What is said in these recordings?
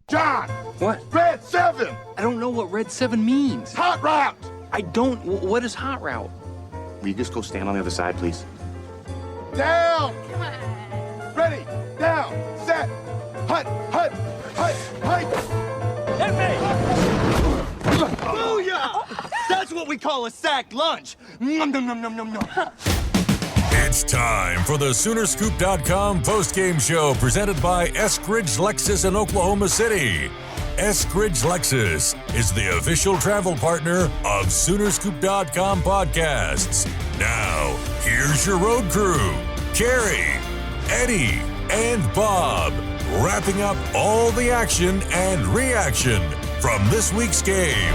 John! What? Red 7! I don't know what Red 7 means. Hot route! I don't. What is hot route? Will you just go stand on the other side, please? Down! Ready, down, set, hut, hut, hut, hut! Booyah! That's what we call a sack lunch. Nom, nom, nom, nom, nom, nom. It's time for the Soonerscoop.com postgame show presented by Eskridge Lexus in Oklahoma City. Eskridge Lexus is the official travel partner of Soonerscoop.com podcasts. Now, here's your road crew, Carey, Eddie, and Bob, wrapping up all the action and reaction from this week's game.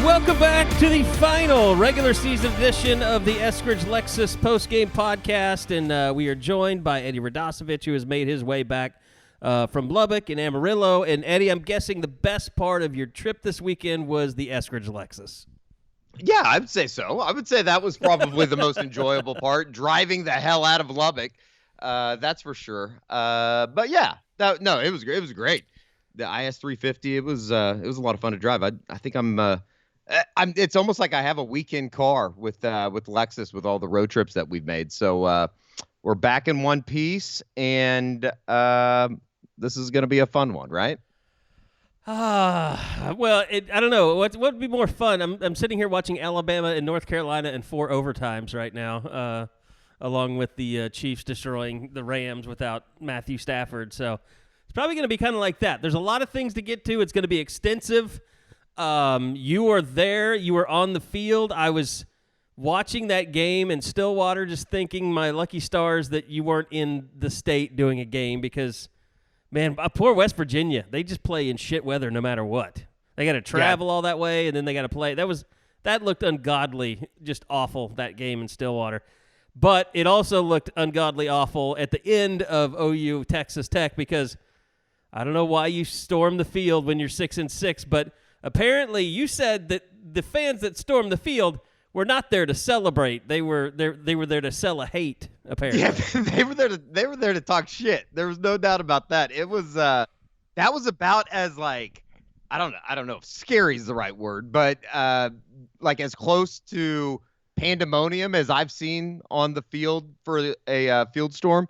Welcome back to the final regular season edition of the Eskridge Lexus postgame podcast, and we are joined by Eddie Radosevich, who has made his way back from Lubbock and Amarillo. And Eddie, I'm guessing the best part of your trip this weekend was the Eskridge Lexus. Yeah, I would say so. I would say that was probably the most enjoyable part, driving the hell out of Lubbock. That's for sure. But yeah, it was great. It was great. The IS350, it was a lot of fun to drive. I think it's almost like I have a weekend car with Lexus with all the road trips that we've made. So we're back in one piece, and this is going to be a fun one, right? Well, I don't know. What would be more fun? I'm sitting here watching Alabama and North Carolina in 4 overtimes right now, along with the Chiefs destroying the Rams without Matthew Stafford. So it's probably going to be kind of like that. There's a lot of things to get to. It's going to be extensive. You were there. You were on the field. I was watching that game in Stillwater, just thinking my lucky stars that you weren't in the state doing a game because, man, poor West Virginia. They just play in shit weather no matter what. They got to travel all that way, and then they got to play. That looked ungodly, just awful, that game in Stillwater. But it also looked ungodly awful at the end of OU Texas Tech because I don't know why you storm the field when you're 6-6, but apparently, you said that the fans that stormed the field were not there to celebrate. They were there to sell a hate. Apparently, yeah, they were there to talk shit. There was no doubt about that. It was that was about as like I don't know if scary is the right word, but like as close to pandemonium as I've seen on the field for a field storm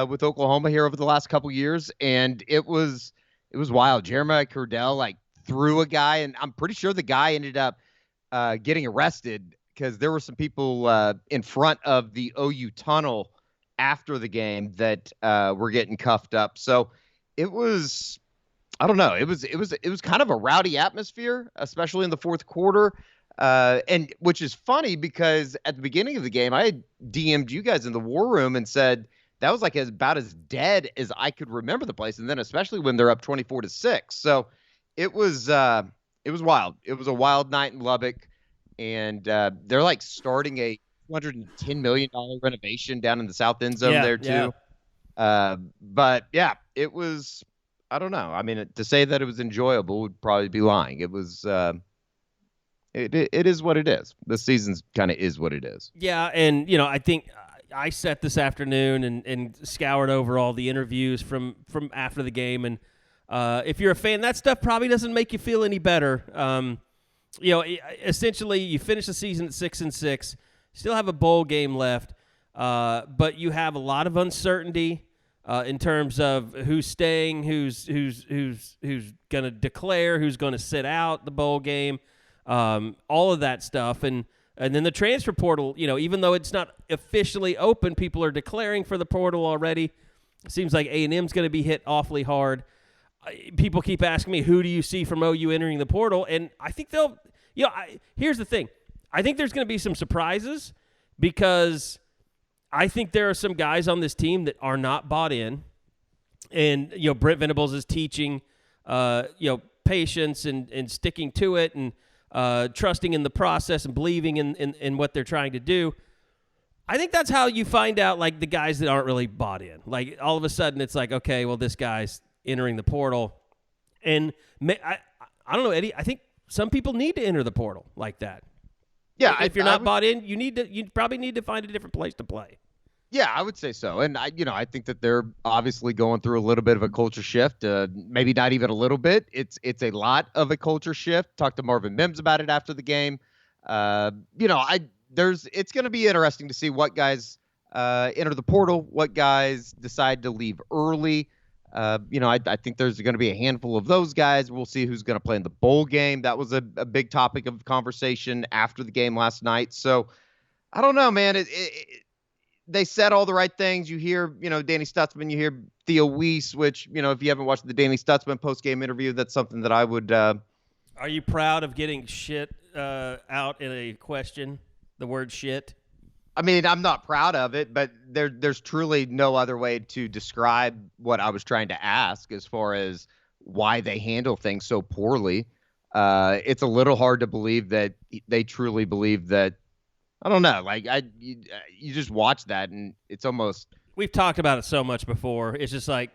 with Oklahoma here over the last couple years, and it was wild. Jeremiah Cordell threw a guy, and I'm pretty sure the guy ended up getting arrested because there were some people in front of the OU tunnel after the game that were getting cuffed up. So it was, I don't know, it was kind of a rowdy atmosphere, especially in the fourth quarter. And which is funny because at the beginning of the game, I had DM'd you guys in the war room and said that was about as dead as I could remember the place. And then especially when they're up 24-6. So it was wild. It was a wild night in Lubbock, and they're starting a $210 million renovation down in the south end zone there too. Yeah. But yeah, it was, I don't know. I mean, to say that it was enjoyable would probably be lying. It was, it is what it is. The season's kind of is what it is. Yeah. And, I think I sat this afternoon and scoured over all the interviews from after the game. And if you're a fan, that stuff probably doesn't make you feel any better. Essentially you finish the season at 6-6, still have a bowl game left. But you have a lot of uncertainty in terms of who's staying, who's going to declare, who's going to sit out the bowl game, all of that stuff. And then the transfer portal, even though it's not officially open, people are declaring for the portal already. It seems like A&M's going to be hit awfully hard. People keep asking me, who do you see from OU entering the portal? And I think they'll, here's the thing. I think there's going to be some surprises because I think there are some guys on this team that are not bought in. And, Brent Venables is teaching, patience and sticking to it and trusting in the process and believing in what they're trying to do. I think that's how you find out, the guys that aren't really bought in. All of a sudden, it's okay, well, this guy's entering the portal. And I don't know, Eddie, I think some people need to enter the portal like that. Yeah. If you're not bought in, you probably need to find a different place to play. Yeah, I would say so. And I think that they're obviously going through a little bit of a culture shift. Maybe not even a little bit. It's a lot of a culture shift. Talked to Marvin Mims about it after the game. It's going to be interesting to see what guys enter the portal, what guys decide to leave early. I think there's going to be a handful of those guys. We'll see who's going to play in the bowl game. That was a big topic of conversation after the game last night. So I don't know, man. They said all the right things. You hear, Danny Stutzman, you hear Theo Weiss, which, if you haven't watched the Danny Stutzman post-game interview, that's something that I would. Are you proud of getting shit out in a question? The word shit? I mean, I'm not proud of it, but there's truly no other way to describe what I was trying to ask as far as why they handle things so poorly. It's a little hard to believe that they truly believe that. I don't know. Like you just watch that and it's almost. We've talked about it so much before. It's just like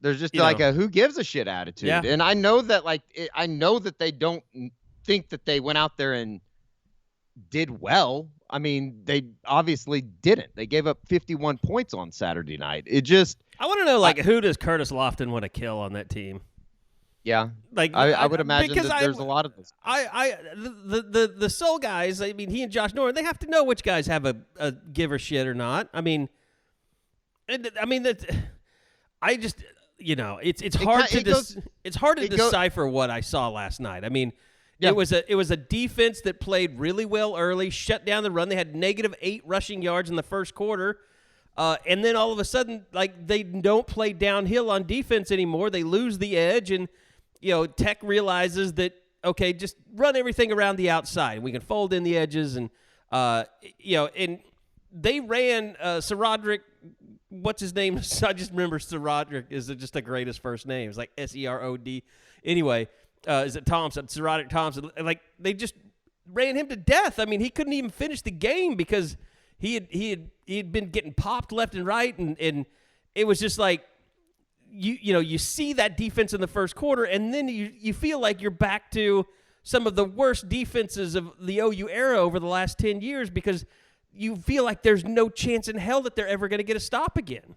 there's just like a who gives a shit attitude. Yeah. And I know that I know that they don't think that they went out there and did well. I mean, they obviously didn't. They gave up 51 points on Saturday night. It just. I want to know who does Curtis Lofton want to kill on that team? Yeah, I would imagine that there's a lot of this. The Soul guys. I mean, he and Josh Norman. They have to know which guys have a give a shit or not. I mean, I just it's hard to decipher what I saw last night. I mean, it was a defense that played really well early, shut down the run. They had -8 rushing yards in the first quarter. And then all of a sudden, they don't play downhill on defense anymore. They lose the edge, and Tech realizes that just run everything around the outside. We can fold in the edges, and and they ran Serodrick. What's his name? I just remember Serodrick is just the greatest first name. It's like Serod. Anyway, is it Thompson? Serodrick Thompson. They just ran him to death. I mean, he couldn't even finish the game because he had been getting popped left and right, and it was just like you see that defense in the first quarter, and then you feel like you're back to some of the worst defenses of the OU era over the last 10 years because you feel like there's no chance in hell that they're ever going to get a stop again.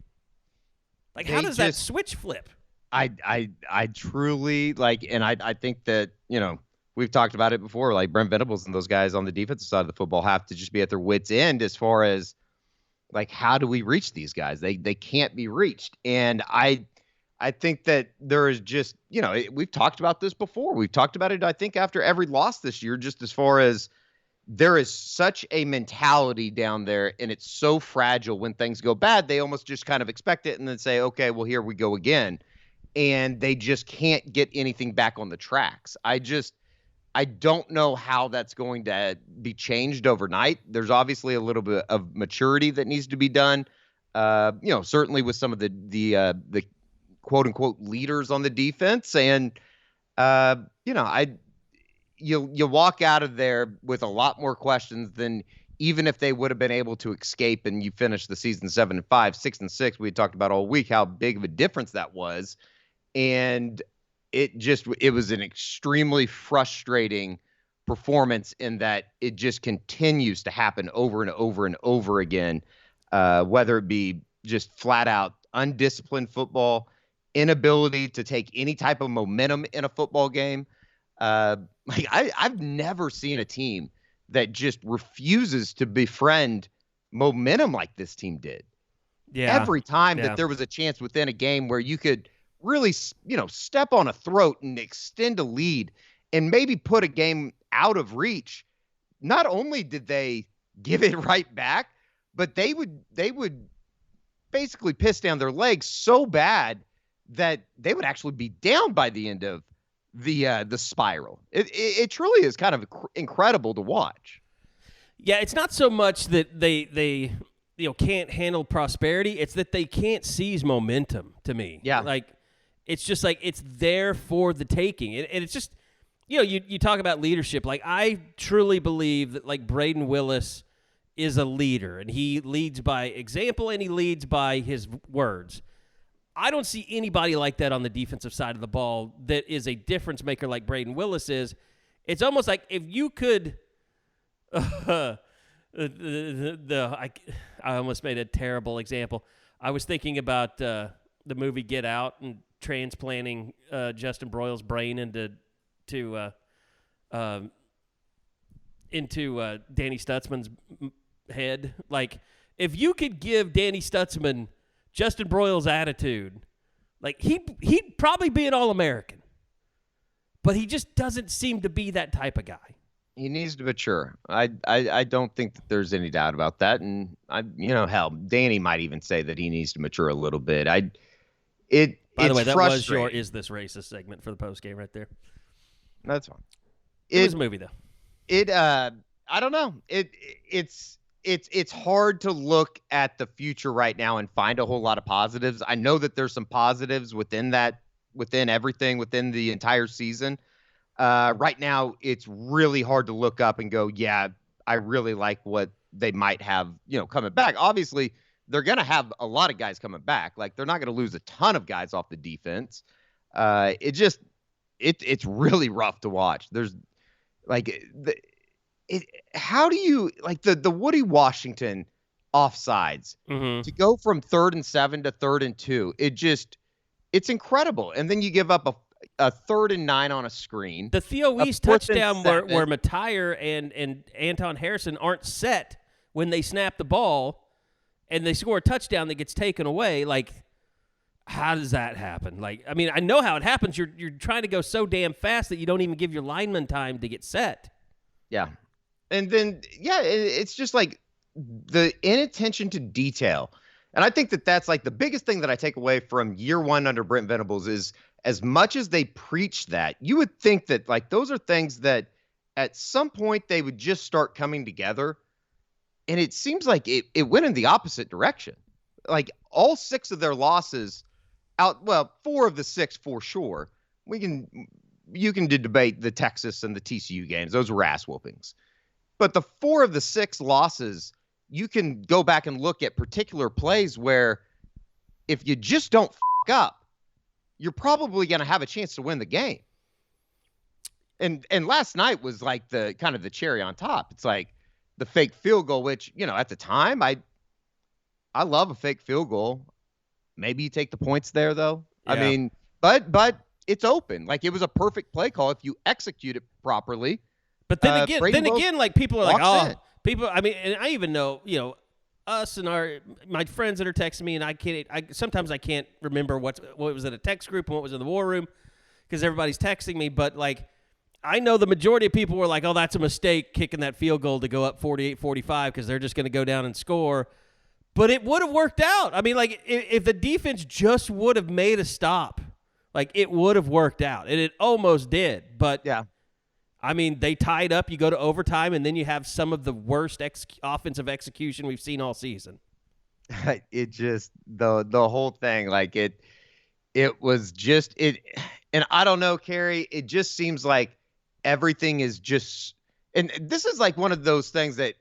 How does that switch flip? I truly and I think that we've talked about it before, like Brent Venables and those guys on the defensive side of the football have to just be at their wits' end as far as how do we reach these guys? They can't be reached. And I think that there is just, we've talked about this before. We've talked about it, I think, after every loss this year, just as far as there is such a mentality down there and it's so fragile when things go bad. They almost just kind of expect it and then say, okay, well, here we go again. And they just can't get anything back on the tracks. I don't know how that's going to be changed overnight. There's obviously a little bit of maturity that needs to be done. Certainly with some of the quote unquote leaders on the defense, and you walk out of there with a lot more questions than even if they would have been able to escape and you finish the season 7-5, 6-6. We had talked about all week how big of a difference that was, and it was an extremely frustrating performance in that it just continues to happen over and over and over again, whether it be just flat out undisciplined football, inability to take any type of momentum in a football game. I've never seen a team that just refuses to befriend momentum like this team did. Yeah. Every time that there was a chance within a game where you could really, step on a throat and extend a lead and maybe put a game out of reach, not only did they give it right back, but they would basically piss down their legs so bad that they would actually be down by the end of the spiral. It truly is kind of incredible to watch. Yeah, it's not so much that they can't handle prosperity, it's that they can't seize momentum to me. Yeah. It's just it's there for the taking. And it's just, you talk about leadership. I truly believe that Braden Willis is a leader, and he leads by example and he leads by his words. I don't see anybody like that on the defensive side of the ball that is a difference maker like Braden Willis is. It's almost like if you could I almost made a terrible example. I was thinking about the movie Get Out and transplanting Justin Broyle's brain into Danny Stutzman's head. Like, if you could give Danny Stutzman Justin Broyle's attitude, like he'd probably be an All-American. But he just doesn't seem to be that type of guy. He needs to mature. I don't think that there's any doubt about that. And hell, Danny might even say that he needs to mature a little bit. By the way, that was your "Is This Racist" segment for the post game right there. That's fine. It was a movie though. I don't know. It's hard to look at the future right now and find a whole lot of positives. I know that there's some positives within everything, within the entire season. Right now, it's really hard to look up and go, yeah, I really like what they might have, coming back. Obviously, they're going to have a lot of guys coming back. Like, they're not going to lose a ton of guys off the defense. It's really rough to watch. There's how do you like the Woody Washington offsides to go from 3rd and 7 to 3rd and 2? It's incredible. And then you give up a 3rd and 9 on a screen. The Theo Weiss touchdown where Matire and Anton Harrison aren't set when they snap the ball and they score a touchdown that gets taken away. Like, how does that happen? Like, I mean, I know how it happens. You're trying to go so damn fast that you don't even give your lineman time to get set. Yeah. And then, it's just like the inattention to detail. And I think that that's like the biggest thing that I take away from year one under Brent Venables is, as much as they preach that, you would think that like those are things that at some point they would just start coming together. And it seems like it went in the opposite direction. Like all 6 of their losses 4 of the 6 for sure. You can debate the Texas and the TCU games. Those were ass whoopings. But the 4 of the 6 losses, you can go back and look at particular plays where if you just don't up, you're probably going to have a chance to win the game. And last night was like the kind of the cherry on top. It's like the fake field goal, which, at the time I love a fake field goal. Maybe you take the points there though. Yeah. I mean, but it's open. Like it was a perfect play call if you execute it properly. But then again, like people are like, people. I mean, and I even know, us and my friends that are texting me, and sometimes I can't remember what was in a text group and what was in the war room because everybody's texting me. But like, I know the majority of people were like, "Oh, that's a mistake kicking that field goal to go up 48-45 because they're just going to go down and score." But it would have worked out. I mean, like if the defense just would have made a stop, like it would have worked out, and it almost did. But yeah. I mean, they tied up, you go to overtime, and then you have some of the worst offensive execution we've seen all season. It just, the whole thing, like it was just, and I don't know, Carey, it just seems like everything is just, and this is like one of those things that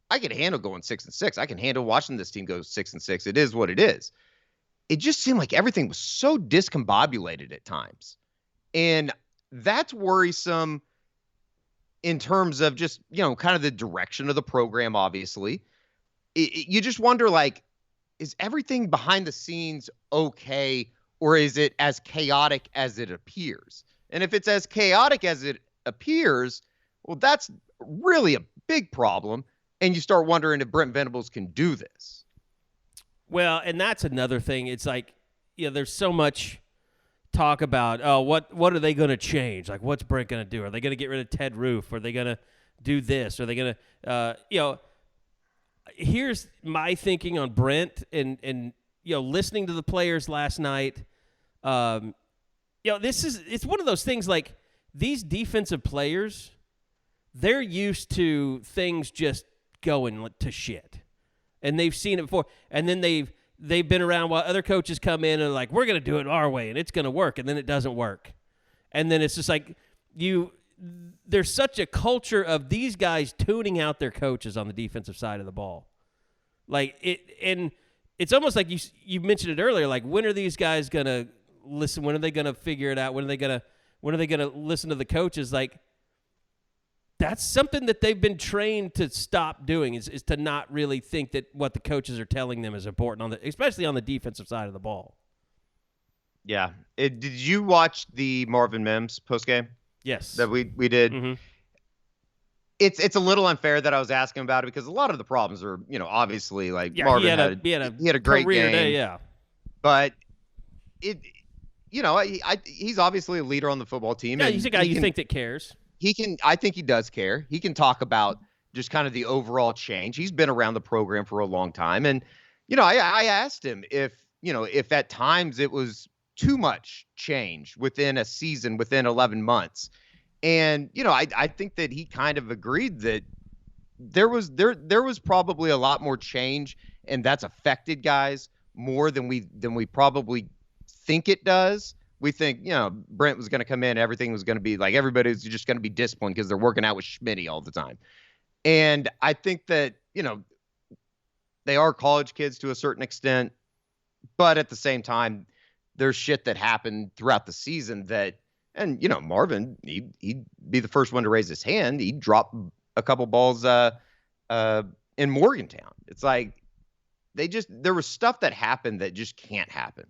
I can handle going 6-6. I can handle watching this team go 6-6. It is what it is. It just seemed like everything was so discombobulated at times. And that's worrisome in terms of just, kind of the direction of the program, obviously. You just wonder, like, is everything behind the scenes okay, or is it as chaotic as it appears? And if it's as chaotic as it appears, well, that's really a big problem. And you start wondering if Brent Venables can do this. Well, and that's another thing. It's like, there's so much talk about, what are they going to change? Like, what's Brent going to do? Are they going to get rid of Ted Roof? Are they going to do this? Are they going to, here's my thinking on Brent and listening to the players last night. It's one of those things like these defensive players, they're used to things just going to shit. And they've seen it before. And then they've been around while other coaches come in and are like, we're going to do it our way and it's going to work. And then it doesn't work. And then it's just like there's such a culture of these guys tuning out their coaches on the defensive side of the ball. And it's almost like you mentioned it earlier. Like, when are these guys going to listen? When are they going to figure it out? When are they going to listen to the coaches? Like, That's something that they've been trained to stop doing is to not really think that what the coaches are telling them is important, especially on the defensive side of the ball. Yeah. Did you watch the Marvin Mims postgame? Yes. That we did? Mm-hmm. It's a little unfair that I was asking about it because a lot of the problems are, obviously like Marvin he had a great career game. Day, yeah. But he's obviously a leader on the football team. Yeah, and he's a guy you think that cares. I think he does care. He can talk about just kind of the overall change. He's been around the program for a long time. And, I asked him if at times it was too much change within a season, within 11 months. And, I think that he kind of agreed that there was probably a lot more change, and that's affected guys more than we probably think it does. We think, Brent was going to come in, everything was going to be like everybody's just going to be disciplined because they're working out with Schmitty all the time. And I think that, they are college kids to a certain extent, but at the same time, there's shit that happened throughout the season and Marvin, he'd be the first one to raise his hand. He'd drop a couple balls in Morgantown. It's like there was stuff that happened that just can't happen.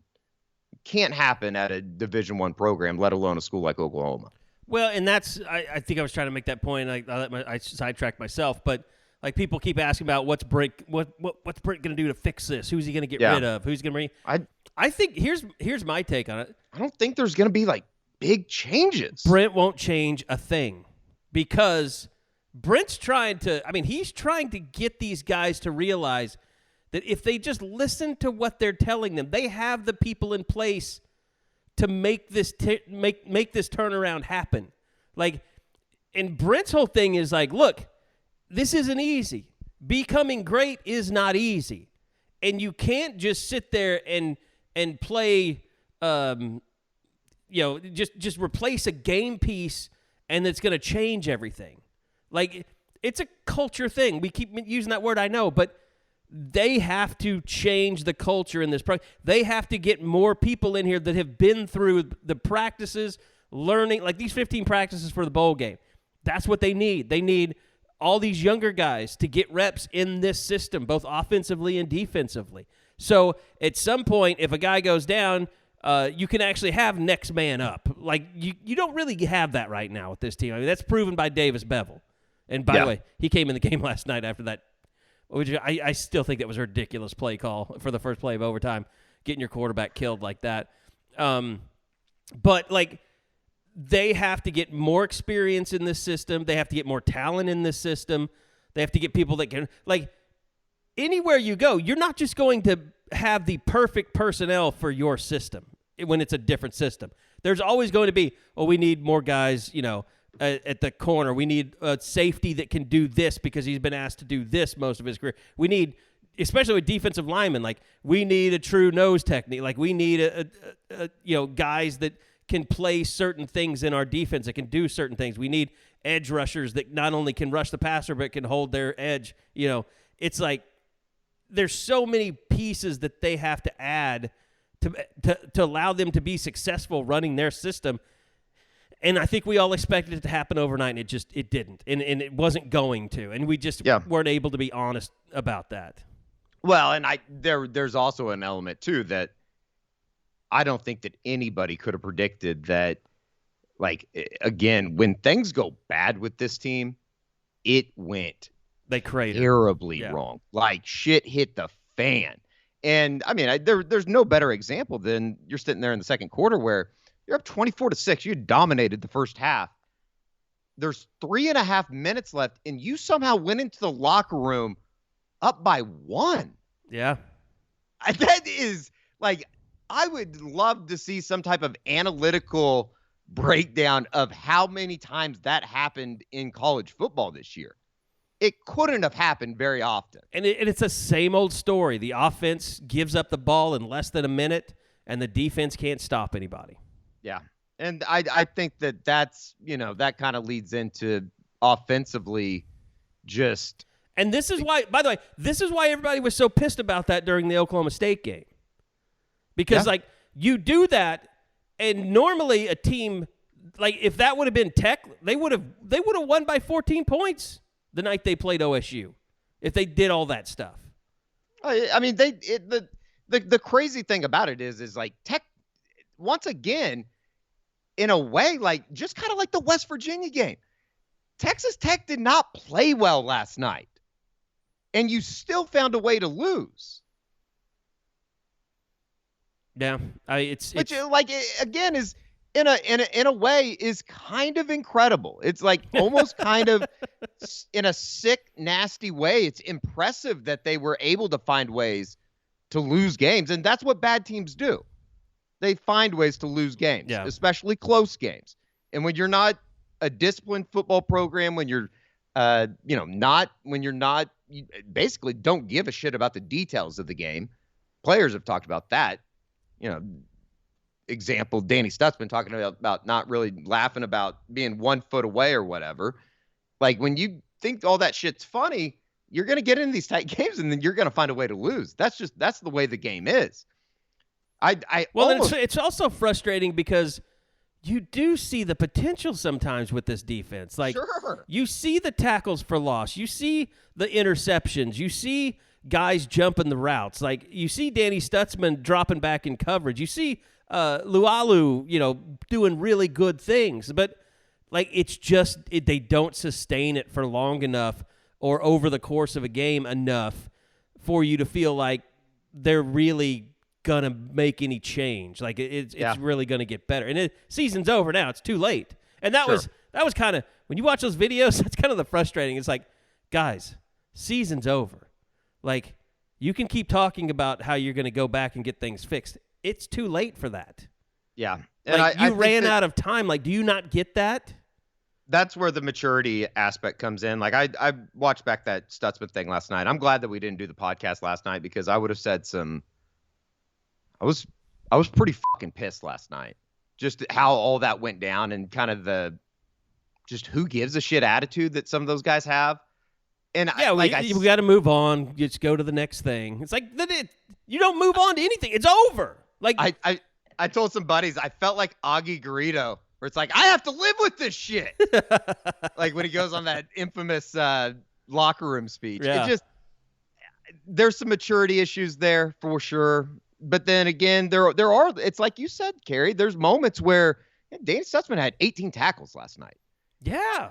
Can't happen at a Division I program, let alone a school like Oklahoma. Well, and that's I think I was trying to make that point. I sidetracked myself, but like people keep asking about what's Brent going to do to fix this? Who's he going to get rid of? Who's going to bring? I think here's my take on it. I don't think there's going to be like big changes. Brent won't change a thing because Brent's he's trying to get these guys to realize that if they just listen to what they're telling them, they have the people in place to make this make this turnaround happen. Like, and Brent's whole thing is like, look, this isn't easy. Becoming great is not easy, and you can't just sit there and play, just replace a game piece and it's going to change everything. Like, it's a culture thing. We keep using that word, I know, but they have to change the culture in this program. They have to get more people in here that have been through the practices, learning, like these 15 practices for the bowl game. That's what they need. They need all these younger guys to get reps in this system, both offensively and defensively. So at some point, if a guy goes down, you can actually have next man up. Like, you don't really have that right now with this team. I mean, that's proven by Davis Bevel. And by the way, he came in the game last night after that. Which I still think that was a ridiculous play call for the first play of overtime, getting your quarterback killed like that. But, like, they have to get more experience in this system. They have to get more talent in this system. They have to get people that can, like, anywhere you go, you're not just going to have the perfect personnel for your system when it's a different system. There's always going to be, we need more guys, at the corner. We need a safety that can do this because he's been asked to do this most of his career. We need, especially with defensive linemen, like we need a true nose technique. Like we need guys that can play certain things in our defense, that can do certain things. We need edge rushers that not only can rush the passer but can hold their edge. It's like there's so many pieces that they have to add to allow them to be successful running their system. And I think we all expected it to happen overnight, and it didn't, and it wasn't going to, and we just weren't able to be honest about that. Well, and there's also an element too that I don't think that anybody could have predicted that. Like, again, when things go bad with this team, it went terribly wrong. Like shit hit the fan, and I mean, there's no better example than you're sitting there in the second quarter where you're up 24-6. You dominated the first half. There's 3.5 minutes left, and you somehow went into the locker room up by 1. Yeah. That is, like, I would love to see some type of analytical breakdown of how many times that happened in college football this year. It couldn't have happened very often. And it's the same old story. The offense gives up the ball in less than a minute, and the defense can't stop anybody. Yeah. And I think that's, that kind of leads into offensively just. And this is why, by the way, everybody was so pissed about that during the Oklahoma State game. Because, you do that, and normally a team like if that would have been Tech, they would have won by 14 points the night they played OSU if they did all that stuff. I mean, the crazy thing about it is like Tech, once again, in a way, like just kind of like the West Virginia game. Texas Tech did not play well last night, and you still found a way to lose. Yeah, Which like again is in a way is kind of incredible. It's like almost kind of in a sick, nasty way. It's impressive that they were able to find ways to lose games, and that's what bad teams do. They find ways to lose games, especially close games. And when you're not a disciplined football program, when you're, you basically don't give a shit about the details of the game. Players have talked about that. Example, Danny Stutzman talking about not really laughing about being 1 foot away or whatever. Like when you think all that shit's funny, you're going to get in these tight games and then you're going to find a way to lose. That's the way the game is. It's also frustrating because you do see the potential sometimes with this defense. Like you see the tackles for loss, you see the interceptions, you see guys jumping the routes. Like you see Danny Stutzman dropping back in coverage. You see Lualu, doing really good things, but like it's just they don't sustain it for long enough or over the course of a game enough for you to feel like they're really gonna make any change. Like it's really gonna get better. And season's over now. It's too late. And that was kind of when you watch those videos. That's kind of the frustrating. It's like, guys, season's over. Like you can keep talking about how you're gonna go back and get things fixed. It's too late for that. Yeah, and like you ran out of time. Like, do you not get that? That's where the maturity aspect comes in. Like I watched back that Stutzman thing last night. I'm glad that we didn't do the podcast last night because I would have said some. I was pretty fucking pissed last night. Just how all that went down and kind of the just who gives a shit attitude that some of those guys have. And we got to move on. Just go to the next thing. It's like you don't move on to anything. It's over. Like I told some buddies I felt like Augie Garrido, where it's like I have to live with this shit. Like when he goes on that infamous locker room speech. Yeah. It just there's some maturity issues there for sure. But then again, there are. It's like you said, Carey. There's moments where Danny Stutzman had 18 tackles last night. Yeah,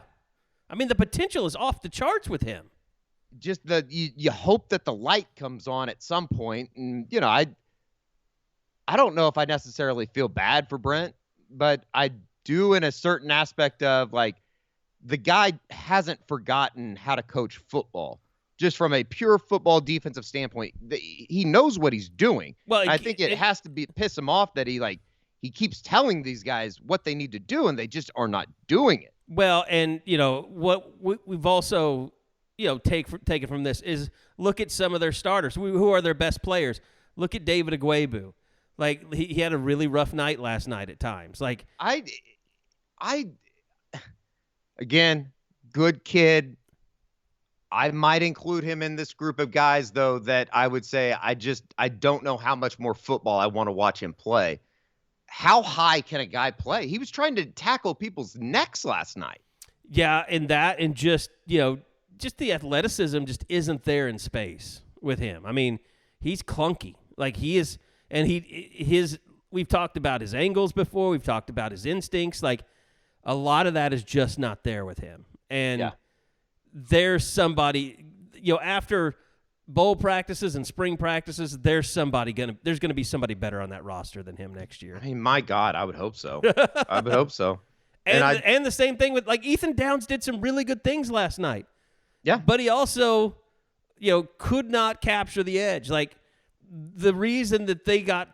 I mean the potential is off the charts with him. Just you hope that the light comes on at some point, and I don't know if I necessarily feel bad for Brent, but I do in a certain aspect of like the guy hasn't forgotten how to coach football. Just from a pure football defensive standpoint, he knows what he's doing. Well, I think it has to piss him off that he keeps telling these guys what they need to do, and they just are not doing it. Well, and what we've also taken from this is look at some of their starters. Who are their best players? Look at David Agwebu. Like he had a really rough night last night at times. Like again, good kid. I might include him in this group of guys, though, that I would say I don't know how much more football I want to watch him play. How high can a guy play? He was trying to tackle people's necks last night. Yeah, and just the athleticism just isn't there in space with him. I mean, he's clunky. Like he is, and we've talked about his angles before. We've talked about his instincts. Like a lot of that is just not there with him. And there's somebody, after bowl practices and spring practices, there's going to be somebody better on that roster than him next year. I mean, my God, I would hope so. I would hope so. And the same thing with like Ethan Downs did some really good things last night. Yeah. But he also, could not capture the edge. Like the reason that they got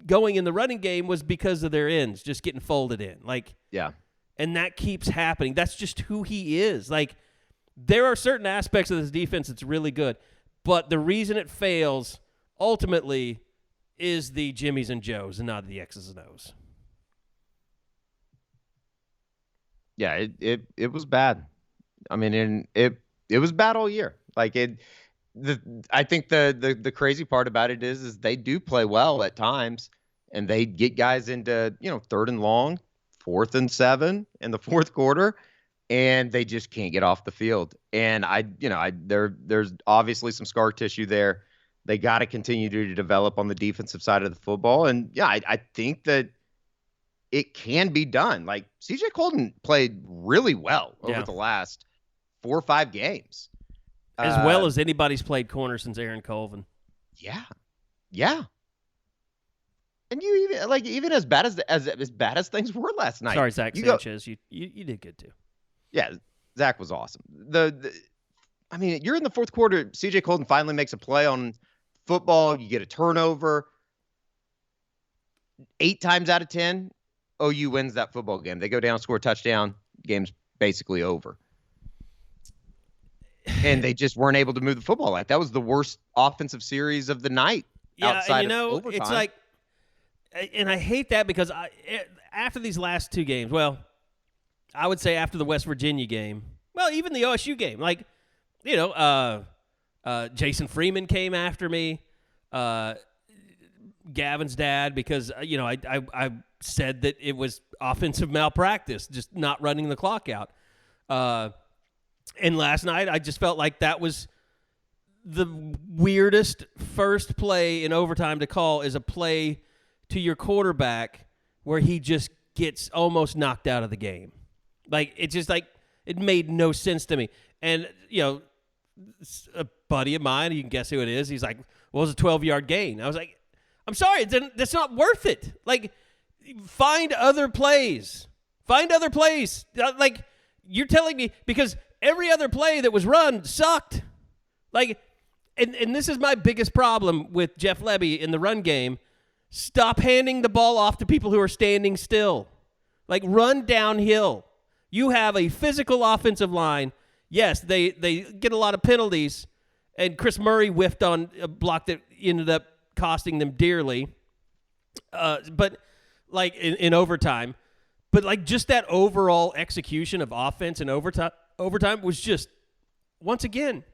going in the running game was because of their ends just getting folded in. Like, yeah. And that keeps happening. That's just who he is. Like, there are certain aspects of this defense that's really good, but the reason it fails ultimately is the Jimmies and Joes and not the X's and O's. Yeah, it was bad. I mean, it was bad all year. Like I think the crazy part about it is they do play well at times, and they get guys into 3rd and long, 4th and 7 in the fourth quarter, and they just can't get off the field. And there's obviously some scar tissue there. They got to continue to develop on the defensive side of the football. And yeah, I think that it can be done. Like CJ Colton played really well over the last 4 or 5 games. As well as anybody's played corner since Aaron Colvin. Yeah. Yeah. And you even as bad as things were last night. Sorry, Zach Sanchez. You did good too. Yeah, Zach was awesome. You're in the fourth quarter. CJ Colton finally makes a play on football. You get a turnover. 8 times out of 10, OU wins that football game. They go down, score a touchdown. Game's basically over. And they just weren't able to move the football. Like that was the worst offensive series of the night. Outside of overtime. It's like, and I hate that because after these last 2 games, well, I would say after the West Virginia game, well, even the OSU game, like, Jason Freeman came after me, Gavin's dad, because, I said that it was offensive malpractice, just not running the clock out. And last night, I just felt like that was the weirdest first play in overtime to call is a play to your quarterback where he just gets almost knocked out of the game. Like, it's just like, it made no sense to me. And, a buddy of mine, you can guess who it is, he's like, well, it was a 12-yard gain. I was like, I'm sorry, that's not worth it. Like, find other plays. Find other plays. Like, you're telling me, because every other play that was run sucked. Like, and this is my biggest problem with Jeff Lebby in the run game. Stop handing the ball off to people who are standing still. Like, run downhill. You have a physical offensive line. Yes, they get a lot of penalties, and Chris Murray whiffed on a block that ended up costing them dearly. But, like, in overtime. But, like, just that overall execution of offense in overtime was just, once again,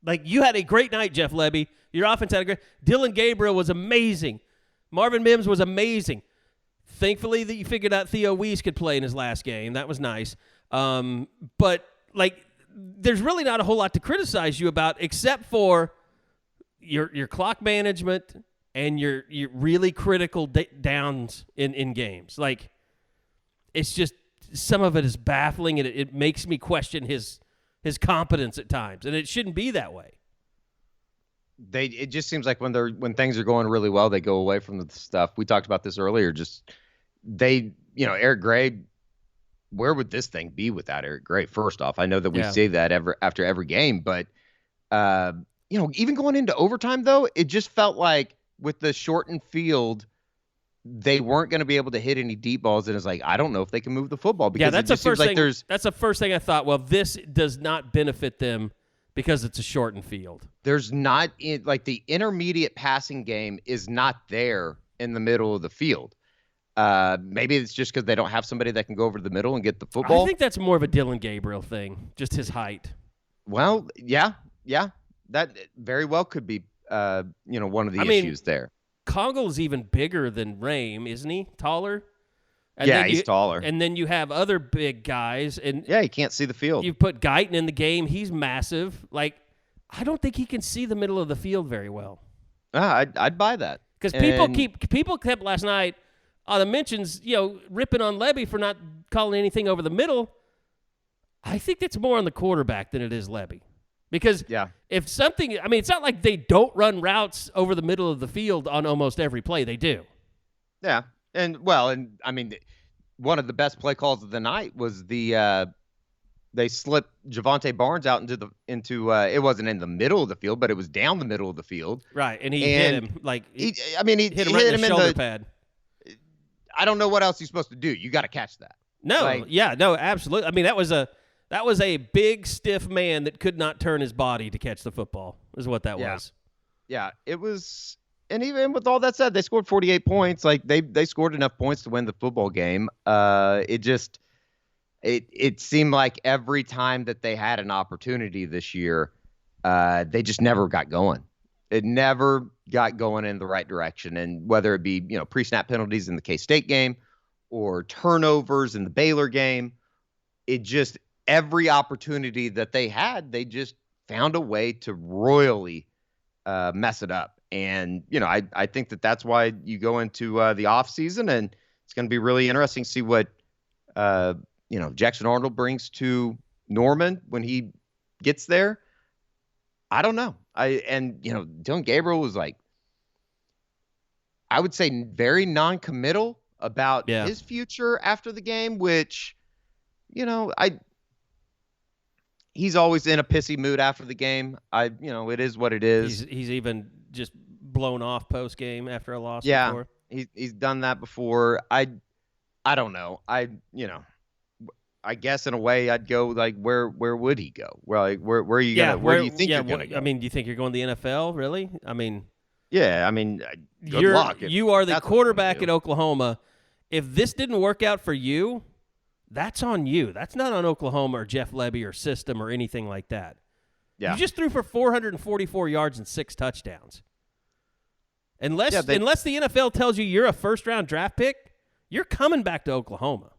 like, you had a great night, Jeff Lebby. Your offense had a great – Dylan Gabriel was amazing. Marvin Mims was amazing. Thankfully that you figured out Theo Weiss could play in his last game. That was nice. But, like, there's really not a whole lot to criticize you about except for your clock management and your really critical downs in games. Like, it's just some of it is baffling, and it makes me question his competence at times, and it shouldn't be that way. It just seems like when things are going really well, they go away from the stuff. We talked about this earlier. Just Eric Gray. Where would this thing be without Eric Gray? First off, I know that we say that after every game, but even going into overtime though, it just felt like with the shortened field, they weren't going to be able to hit any deep balls, and it's like I don't know if they can move the football because that's the first thing. That's the first thing I thought. Well, this does not benefit them because it's a shortened field. There's not the intermediate passing game is not there in the middle of the field. Maybe it's just because they don't have somebody that can go over to the middle and get the football. I think that's more of a Dylan Gabriel thing, just his height. Well, yeah, that very well could be, one of the issues there. Congle's even bigger than Rame, isn't he? Taller? And he's taller. And then you have other big guys. And he can't see the field. You put Guyton in the game. He's massive. Like, I don't think he can see the middle of the field very well. I'd buy that. Because people kept last night on the mentions, ripping on Lebby for not calling anything over the middle. I think that's more on the quarterback than it is Lebby. Because if something, it's not like they don't run routes over the middle of the field on almost every play. They do. Yeah. And one of the best play calls of the night was they slipped Javonte Barnes out into it wasn't in the middle of the field, but it was down the middle of the field. Right. And he hit him he hit him right in the shoulder the pad. I don't know what else he's supposed to do. You got to catch that. No. Absolutely. That was a big, stiff man that could not turn his body to catch the football, is what that was. Yeah, it was. And even with all that said, they scored 48 points. Like, they scored enough points to win the football game. It seemed like every time that they had an opportunity this year, they just never got going. It never got going in the right direction. And whether it be, pre-snap penalties in the K-State game or turnovers in the Baylor game. It just, every opportunity that they had, they just found a way to royally mess it up. And, I think that that's why you go into the offseason, and it's going to be really interesting to see what, Jackson Arnold brings to Norman when he gets there. I don't know. Dylan Gabriel was like, I would say very non-committal about his future after the game, which, he's always in a pissy mood after the game. It is what it is. He's even just blown off post game after a loss. Yeah, before. He's done that before. I don't know. I guess in a way I'd go like, where would he go? Where do you think you're gonna go? I mean, do you think you're going to the NFL? Really? I mean, good luck. You are the quarterback at Oklahoma. If this didn't work out for you, that's on you. That's not on Oklahoma or Jeff Lebby or system or anything like that. Yeah. You just threw for 444 yards and 6 touchdowns. Unless the NFL tells you you're a first-round draft pick, you're coming back to Oklahoma.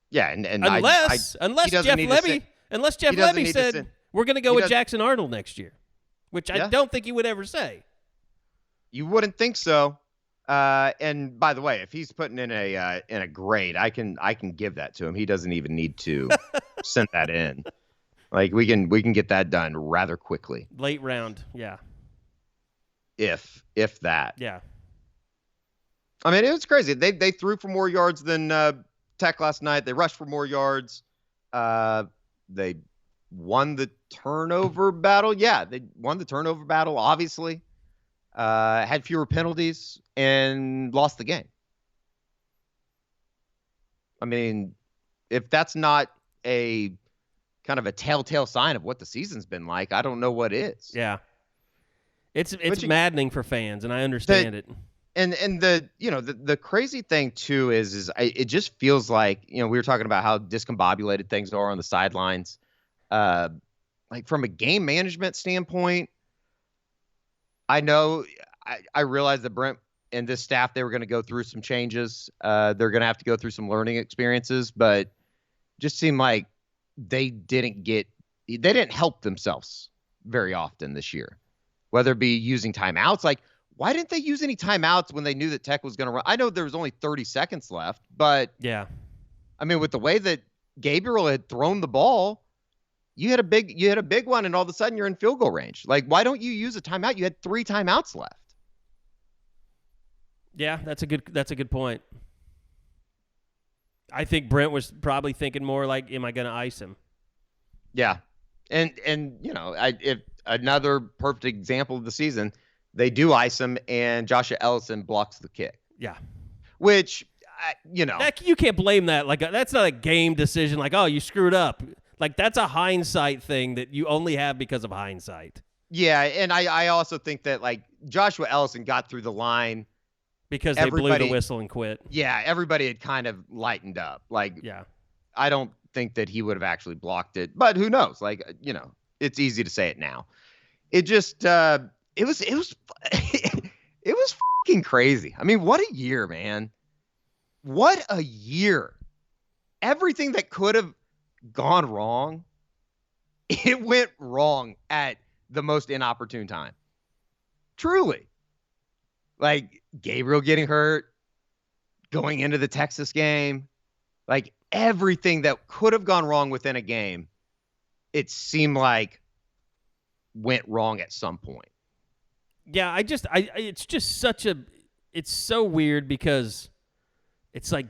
Yeah, and unless Jeff Lebby said we're going to go with Jackson Arnold next year, which I don't think he would ever say. You wouldn't think so. And by the way, if he's putting in a grade, I can give that to him. He doesn't even need to send that in. Like we can get that done rather quickly. Late round, yeah. If that. Yeah. I mean, it was crazy. They threw for more yards than Tech last night. They rushed for more yards. They won the turnover battle. Yeah, they won the turnover battle, obviously. Had fewer penalties and lost the game. I mean, if that's not a kind of a telltale sign of what the season's been like, I don't know what is. Yeah. It's maddening for fans, and I understand it. And the crazy thing too is it just feels like, we were talking about how discombobulated things are on the sidelines. Like from a game management standpoint, I know I realized that Brent and this staff, they were going to go through some changes. They're going to have to go through some learning experiences, but just seemed like they didn't help themselves very often this year, whether it be using timeouts. Like, why didn't they use any timeouts when they knew that Tech was going to run? I know there was only 30 seconds left, but yeah, I mean, with the way that Gabriel had thrown the ball, you had a big one, and all of a sudden you're in field goal range. Like, why don't you use a timeout? You had 3 timeouts left. Yeah, that's a good point. I think Brent was probably thinking more like, am I going to ice him? Yeah. And if another perfect example of the season, they do ice him and Joshua Ellison blocks the kick. Yeah. Which, you can't blame that. Like, that's not a game decision. Like, oh, you screwed up. Like, that's a hindsight thing that you only have because of hindsight. Yeah. And I also think that, like, Joshua Ellison got through the line because they blew the whistle and quit. Yeah, everybody had kind of lightened up. Like, yeah, I don't think that he would have actually blocked it, but who knows? Like, it's easy to say it now. It just, it was it was fucking crazy. I mean, what a year, man! What a year! Everything that could have gone wrong, it went wrong at the most inopportune time. Truly. Like, Gabriel getting hurt, going into the Texas game, like everything that could have gone wrong within a game, it seemed like went wrong at some point. Yeah, it's just it's so weird because it's like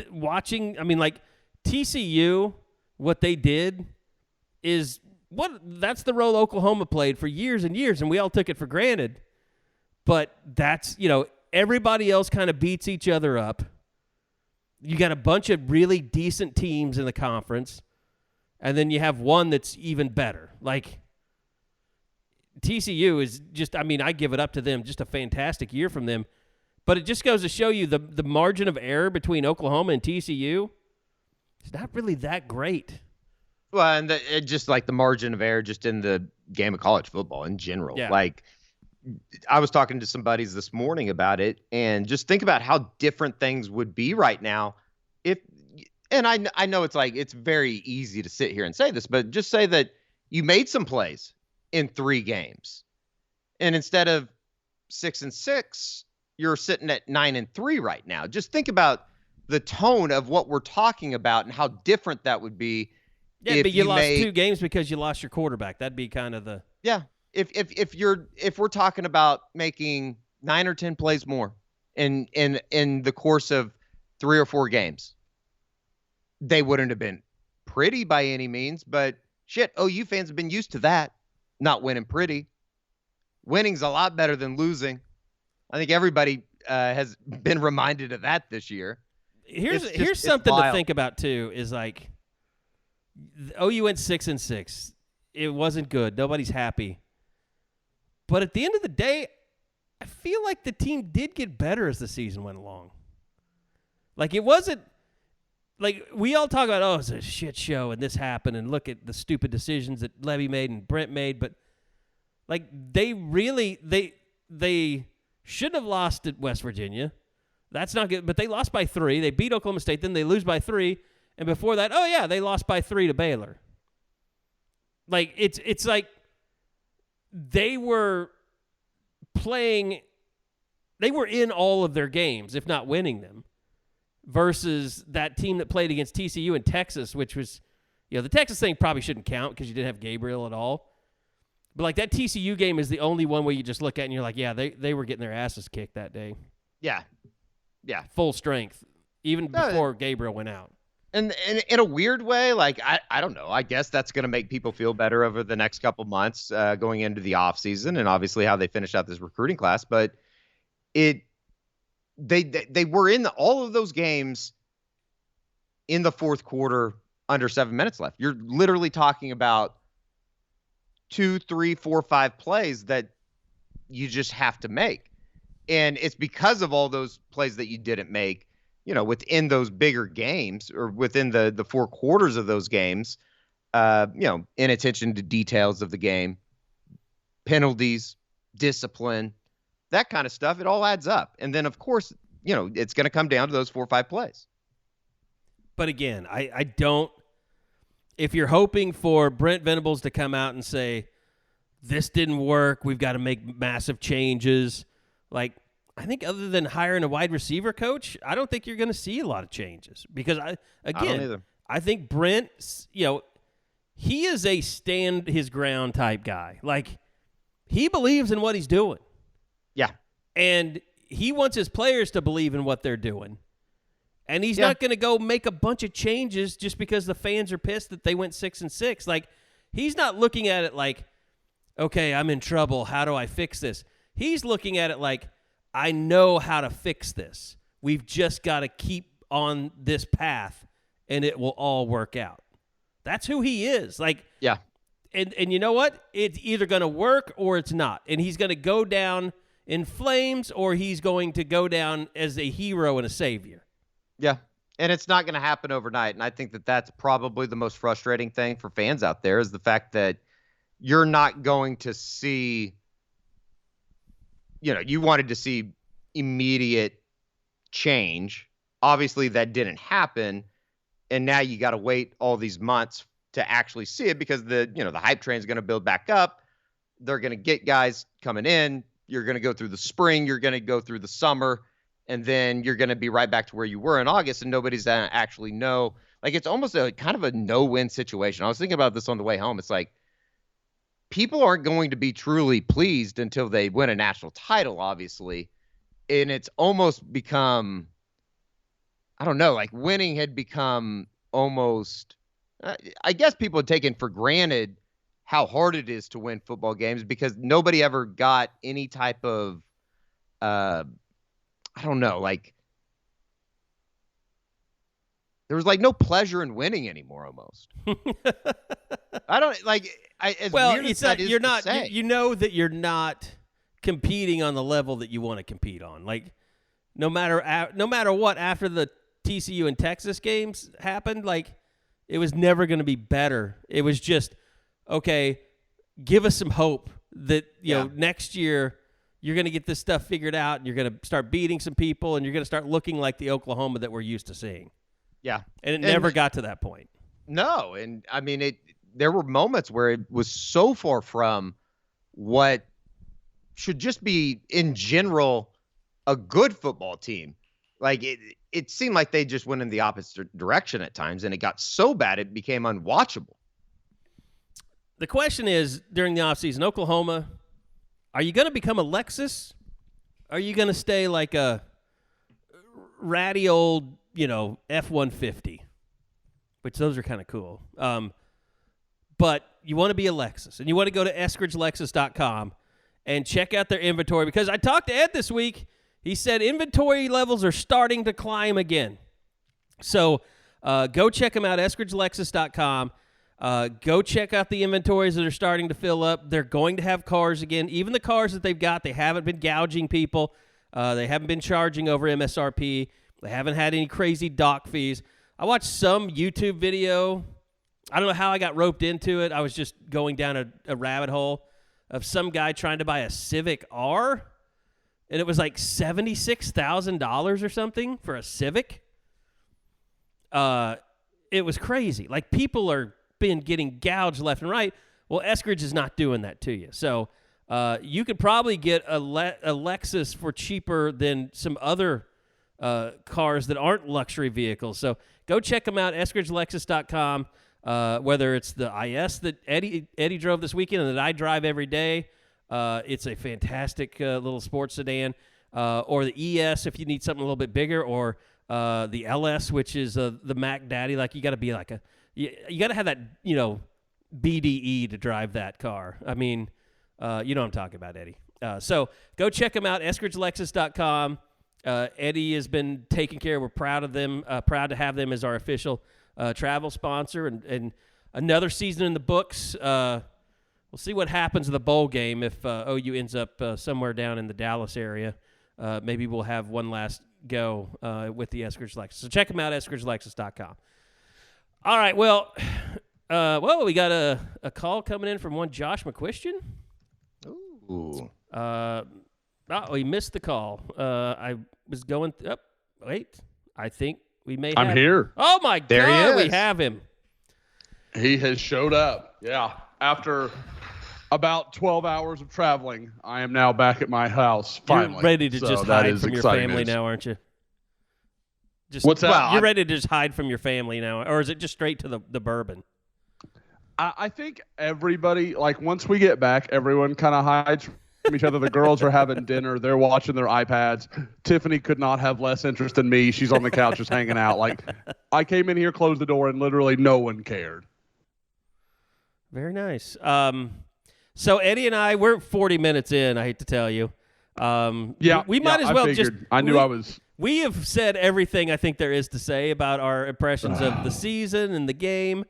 watching, I mean, like TCU, what they did is that's the role Oklahoma played for years and years, and we all took it for granted. But that's, everybody else kind of beats each other up. You got a bunch of really decent teams in the conference, and then you have one that's even better. Like, TCU is just, I mean, I give it up to them. Just a fantastic year from them. But it just goes to show you the margin of error between Oklahoma and TCU is not really that great. Well, and just like the margin of error just in the game of college football in general. Yeah. Like, I was talking to some buddies this morning about it, and just think about how different things would be right now if. And I know it's very easy to sit here and say this, but just say that you made some plays in 3 games, and instead of 6-6, you're sitting at 9-3 right now. Just think about the tone of what we're talking about and how different that would be. Yeah, but you lost 2 games because you lost your quarterback. That'd be kind of the If we're talking about making 9 or 10 plays more in the course of 3 or 4 games, they wouldn't have been pretty by any means, but shit, OU fans have been used to that, not winning pretty. Winning's a lot better than losing. I think everybody has been reminded of that this year. Here's something to think about too. Is like OU went 6-6. It wasn't good. Nobody's happy. But at the end of the day, I feel like the team did get better as the season went along. Like it wasn't like we all talk about, it's a shit show and this happened and look at the stupid decisions that Lebby made and Brent made, but like they really they shouldn't have lost at West Virginia. That's not good, but they lost by 3. They beat Oklahoma State, then they lose by 3, and before that, they lost by 3 to Baylor. Like it's like they were in all of their games, if not winning them, versus that team that played against TCU in Texas, which was, the Texas thing probably shouldn't count because you didn't have Gabriel at all. But like that TCU game is the only one where you just look at it and you're like, they were getting their asses kicked that day. Yeah. Full strength, even before Gabriel went out. And in a weird way, like, I don't know. I guess that's going to make people feel better over the next couple months going into the offseason and obviously how they finish out this recruiting class. But they were in all of those games in the fourth quarter under 7 minutes left. You're literally talking about 2, 3, 4, 5 plays that you just have to make. And it's because of all those plays that you didn't make, within those bigger games or within the 4 quarters of those games, inattention to details of the game, penalties, discipline, that kind of stuff. It all adds up. And then, of course, it's going to come down to those 4 or 5 plays. But again, I don't – if you're hoping for Brent Venables to come out and say, this didn't work, we've got to make massive changes, like – I think other than hiring a wide receiver coach, I don't think you're going to see a lot of changes because I think Brent, he is a stand his ground type guy. Like he believes in what he's doing. Yeah. And he wants his players to believe in what they're doing. And he's not going to go make a bunch of changes just because the fans are pissed that they went 6-6. Like he's not looking at it like, okay, I'm in trouble. How do I fix this? He's looking at it like, I know how to fix this. We've just got to keep on this path, and it will all work out. That's who he is. Like, yeah. And you know what? It's either going to work or it's not. And he's going to go down in flames or he's going to go down as a hero and a savior. Yeah. And it's not going to happen overnight. And I think that that's probably the most frustrating thing for fans out there is the fact that you're not going to see – you wanted to see immediate change. Obviously, that didn't happen. And now you got to wait all these months to actually see it because the hype train is going to build back up. They're going to get guys coming in. You're going to go through the spring. You're going to go through the summer. And then you're going to be right back to where you were in August. And nobody's going to actually know. Like, it's almost a kind of a no-win situation. I was thinking about this on the way home. It's like, people aren't going to be truly pleased until they win a national title, obviously. And it's almost become, I don't know, like winning had become almost, I guess people had taken for granted how hard it is to win football games because nobody ever got any type of, I don't know, like, there was like no pleasure in winning anymore almost. I don't like. It's not. You're not. You know that you're not competing on the level that you want to compete on. Like, no matter what, after the TCU and Texas games happened, like it was never going to be better. It was just okay. Give us some hope that next year you're going to get this stuff figured out, and you're going to start beating some people, and you're going to start looking like the Oklahoma that we're used to seeing. Yeah. And it never got to that point. No, and I mean, there were moments where it was so far from what should just be, in general, a good football team. Like, it seemed like they just went in the opposite direction at times, and it got so bad it became unwatchable. The question is, during the offseason, Oklahoma, are you going to become a Lexus? Or are you going to stay like a ratty old, F-150? Which those are kind of cool. But you want to be a Lexus, and you want to go to EskridgeLexus.com and check out their inventory, because I talked to Ed this week. He said inventory levels are starting to climb again. So go check them out, EskridgeLexus.com. Go check out the inventories that are starting to fill up. They're going to have cars again. Even the cars that they've got, they haven't been gouging people. They haven't been charging over MSRP. They haven't had any crazy dock fees. I watched some YouTube video. I don't know how I got roped into it. I was just going down a rabbit hole of some guy trying to buy a Civic R, and it was like $76,000 or something for a Civic. It was crazy. Like, people are getting gouged left and right. Well, Eskridge is not doing that to you. So you could probably get a Lexus for cheaper than some other cars that aren't luxury vehicles. So go check them out, EskridgeLexus.com. Whether it's the IS that Eddie drove this weekend and that I drive every day, it's a fantastic little sports sedan, or the ES if you need something a little bit bigger, or the LS, which is the Mac Daddy. Like, you got to be like you got to have that, BDE to drive that car. I mean, you know what I'm talking about, Eddie. So go check them out, EskridgeLexus.com. Eddie has been taking care. We're proud of them. Proud to have them as our official travel sponsor, and another season in the books. We'll see what happens in the bowl game if OU ends up somewhere down in the Dallas area. Maybe we'll have one last go with the Eskridge Lexus. So check them out, EskridgeLexus.com. All right, well, we got a call coming in from one Josh McQuistion. Ooh. He missed the call. I was going. Wait, I think we may. I'm here. Oh my There God, he we is. have him. He has showed up. Yeah. After about 12 hours of traveling, I am now back at my house finally. You're ready to So just that hide is from your exciting family news. now, aren't you? What's that? Well, You're ready to just hide from your family now, or is it just straight to the bourbon? I think everybody, like, once we get back, everyone kind of hides from each other. The girls are having dinner. They're watching their iPads. Tiffany could not have less interest in me. She's on the couch just hanging out. Like, I came in here, closed the door, and literally no one cared. Very nice. So Eddie and I, we're 40 minutes in, I hate to tell you. We might as well just... I knew I was... We have said everything I think there is to say about our impressions of the season and the game.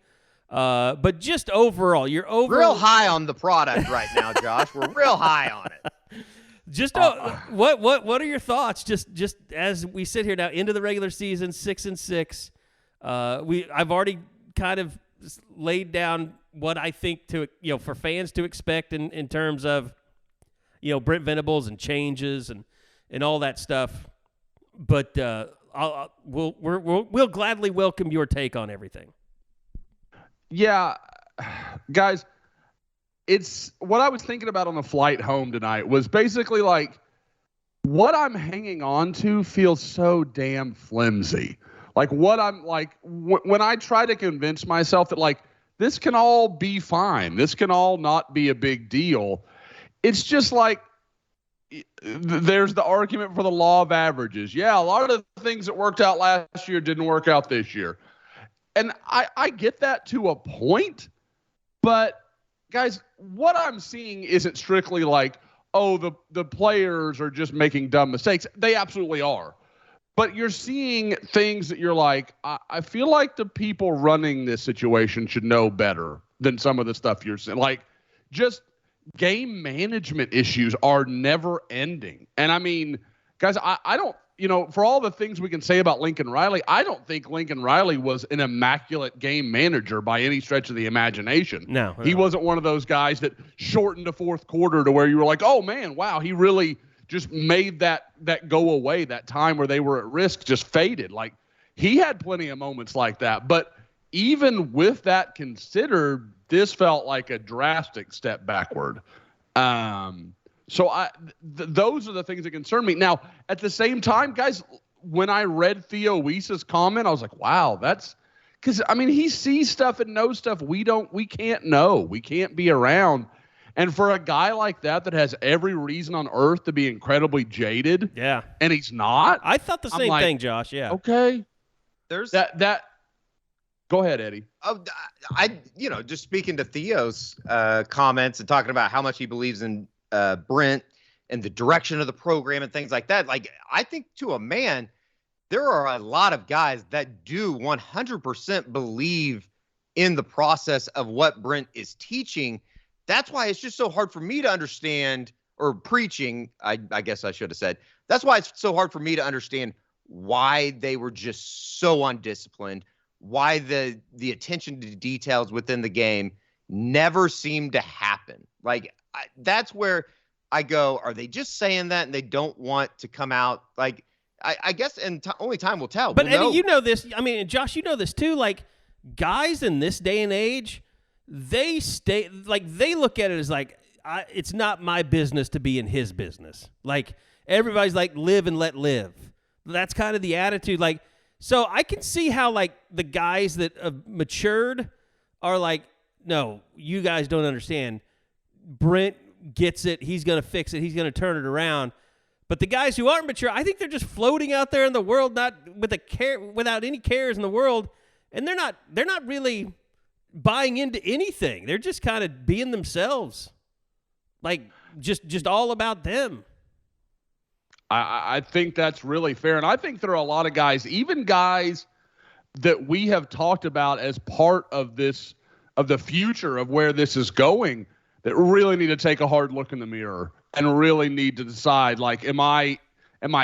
But just overall, you're Real high on the product right now, Josh. We're real high on it. Just what are your thoughts? Just as we sit here now into the regular season, 6-6. I've already kind of laid down what I think for fans to expect in terms of Brent Venables and changes and all that stuff. But we'll gladly welcome your take on everything. Yeah, guys, it's what I was thinking about on the flight home tonight was basically like what I'm hanging on to feels so damn flimsy. Like what I'm like when I try to convince myself that like this can all be fine, this can all not be a big deal. It's just like there's the argument for the law of averages. Yeah, a lot of the things that worked out last year didn't work out this year. And I get that to a point, but guys, what I'm seeing isn't strictly like, oh, the players are just making dumb mistakes. They absolutely are. But you're seeing things that you're like, I feel like the people running this situation should know better than some of the stuff you're saying. Like, just game management issues are never ending. And I mean, guys, I for all the things we can say about Lincoln Riley, I don't think Lincoln Riley was an immaculate game manager by any stretch of the imagination. No. He wasn't one of those guys that shortened the fourth quarter to where you were like, oh, man, wow, he really just made that go away. That time where they were at risk just faded. Like, he had plenty of moments like that. But even with that considered, this felt like a drastic step backward. So those are the things that concern me. Now, at the same time, guys, when I read Theo Weiss' comment, I was like, wow, that's because, he sees stuff and knows stuff we can't know. We can't be around. And for a guy like that has every reason on earth to be incredibly jaded. Yeah. And he's not. I thought the same thing, Josh. Yeah. Okay. There's that. Go ahead, Eddie. Oh, just speaking to Theo's comments and talking about how much he believes in Brent and the direction of the program and things like that. Like, I think to a man, there are a lot of guys that do 100% believe in the process of what Brent is teaching. That's why it's just so hard for me to understand, or preaching, I guess I should have said. That's why it's so hard for me to understand why they were just so undisciplined, why the attention to details within the game never seemed to happen. Like, that's where I go, are they just saying that and they don't want to come out? Like, I guess only time will tell. But Eddie, you know this. Josh, you know this too. Like, guys in this day and age, they look at it as like, it's not my business to be in his business. Like, everybody's like, live and let live. That's kind of the attitude. Like, so I can see how, like, the guys that have matured are like, no, you guys don't understand. Brent gets it. He's going to fix it. He's going to turn it around. But the guys who aren't mature, I think they're just floating out there in the world, not without any cares in the world, and they're not really buying into anything. They're just kind of being themselves, like just all about them. I think that's really fair, and I think there are a lot of guys, even guys that we have talked about as part of this, of the future of where this is going, that really need to take a hard look in the mirror and really need to decide, like, am I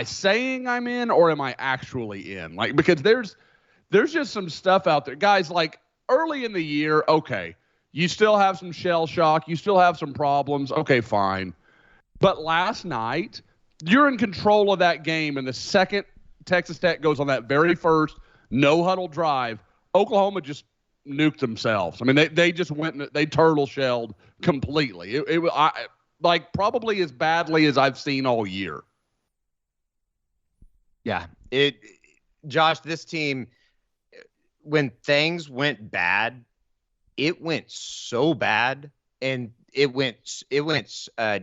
saying I'm in, or am I actually in? Like, because there's just some stuff out there, guys, like early in the year. Okay, you still have some shell shock, you still have some problems. Okay, fine. But last night, you're in control of that game, and the second Texas Tech goes on that very first no-huddle drive, Oklahoma just nuked themselves. I mean, they just went and they turtle shelled completely. It like probably as badly as I've seen all year. Yeah, Josh, this team, when things went bad, it went so bad, and it went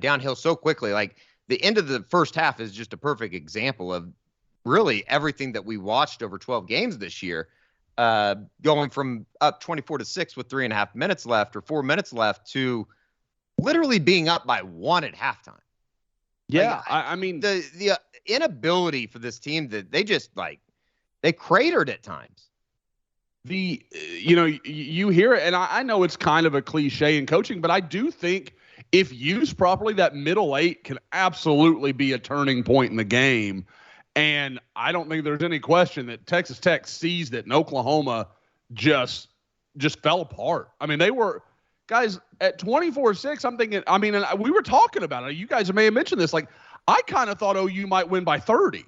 downhill so quickly. Like, the end of the first half is just a perfect example of really everything that we watched over 12 games this year, going from up 24-6 with 3.5 minutes left or 4 minutes left to literally being up by 1 at halftime. Yeah, like, I mean, the inability for this team that they cratered at times. You hear it, and I know it's kind of a cliche in coaching, but I do think if used properly, that middle eight can absolutely be a turning point in the game. And I don't think there's any question that Texas Tech sees that, and Oklahoma just fell apart. I mean, they were, guys, at 24-6, I'm thinking, and we were talking about it. You guys may have mentioned this. Like, I kind of thought OU might win by 30.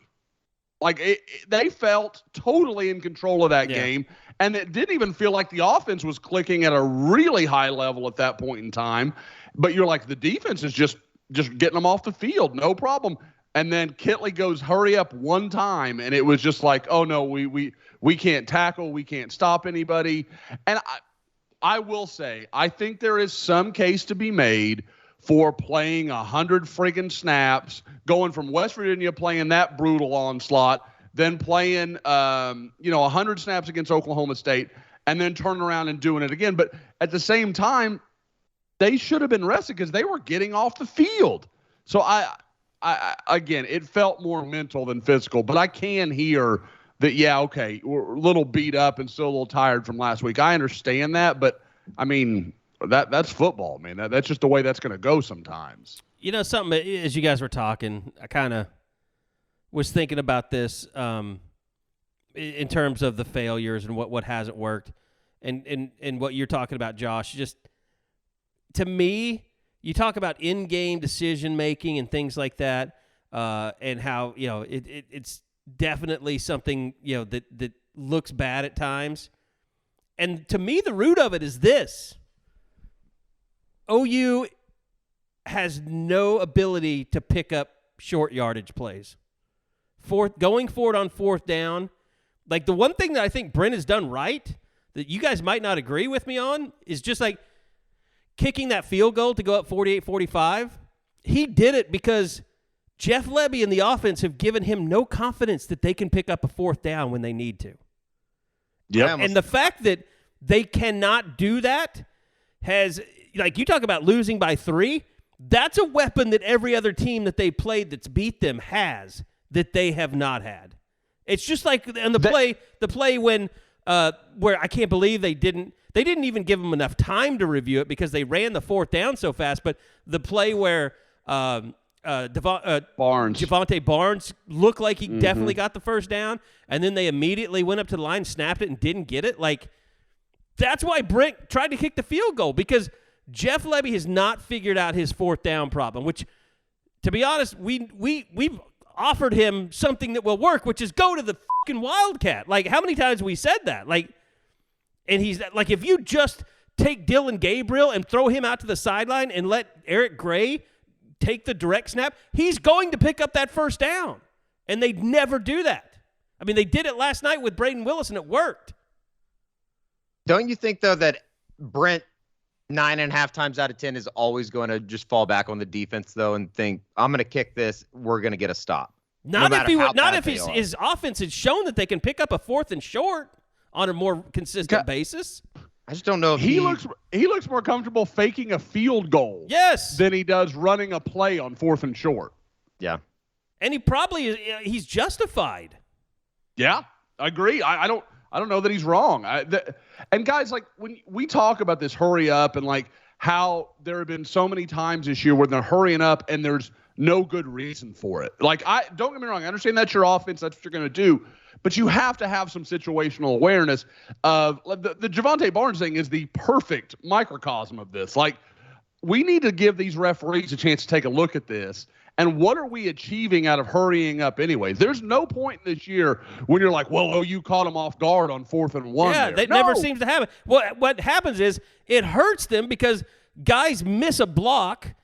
Like, they felt totally in control of that game. And it didn't even feel like the offense was clicking at a really high level at that point in time. But you're like, the defense is just getting them off the field, no problem. And then Kitley goes, hurry up one time, and it was just like, oh no, we can't tackle, we can't stop anybody. And I will say, I think there is some case to be made for playing 100 friggin' snaps, going from West Virginia playing that brutal onslaught, then playing 100 snaps against Oklahoma State, and then turning around and doing it again. But at the same time, they should have been rested because they were getting off the field. So I again, it felt more mental than physical, but I can hear that, yeah, okay, we're a little beat up and still a little tired from last week. I understand that, but I mean, that's football, man. That's just the way that's going to go sometimes. You know, something, as you guys were talking, I kind of was thinking about this in terms of the failures and what hasn't worked, and what you're talking about, Josh. Just to me, you talk about in-game decision making and things like that, and how it's definitely something that looks bad at times. And to me, the root of it is this: OU has no ability to pick up short yardage plays. Going forward on fourth down, like the one thing that I think Brent has done right that you guys might not agree with me on is just like kicking that field goal to go up 48-45. He did it because Jeff Lebby and the offense have given him no confidence that they can pick up a fourth down when they need to. Yep. And the fact that they cannot do that has, like you talk about losing by 3, that's a weapon that every other team that they played that's beat them has that they have not had. It's just like in the play when where I can't believe they didn't even give them enough time to review it because they ran the fourth down so fast, but the play where Javonte Barnes looked like he definitely got the first down, and then they immediately went up to the line, snapped it, and didn't get it. Like, that's why Brent tried to kick the field goal, because Jeff Lebby has not figured out his fourth down problem, which, to be honest, we've offered him something that will work, which is go to the fucking Wildcat. Like, how many times have we said that? Like, and he's like, if you just take Dylan Gabriel and throw him out to the sideline and let Eric Gray take the direct snap, he's going to pick up that first down. And they never do that. I mean, they did it last night with Braden Willis, and it worked. Don't you think, though, that Brent 9.5 times out of 10 is always going to just fall back on the defense, though, and think, I'm going to kick this, we're going to get a stop? Not if his offense has shown that they can pick up a fourth and short on a more consistent basis. I just don't know if he looks more comfortable faking a field goal than he does running a play on fourth and short. Yeah. And he's justified. Yeah, I agree. I don't know that he's wrong. And guys, like, when we talk about this hurry up and like how there have been so many times this year where they're hurrying up and there's no good reason for it. Like, don't get me wrong, I understand that's your offense, that's what you're going to do, but you have to have some situational awareness of the Javonte Barnes thing is the perfect microcosm of this. Like, we need to give these referees a chance to take a look at this. And what are we achieving out of hurrying up anyways? There's no point this year when you're like, well, you caught them off guard on 4th and 1. Yeah, that never seems to happen. What happens is it hurts them because guys miss a block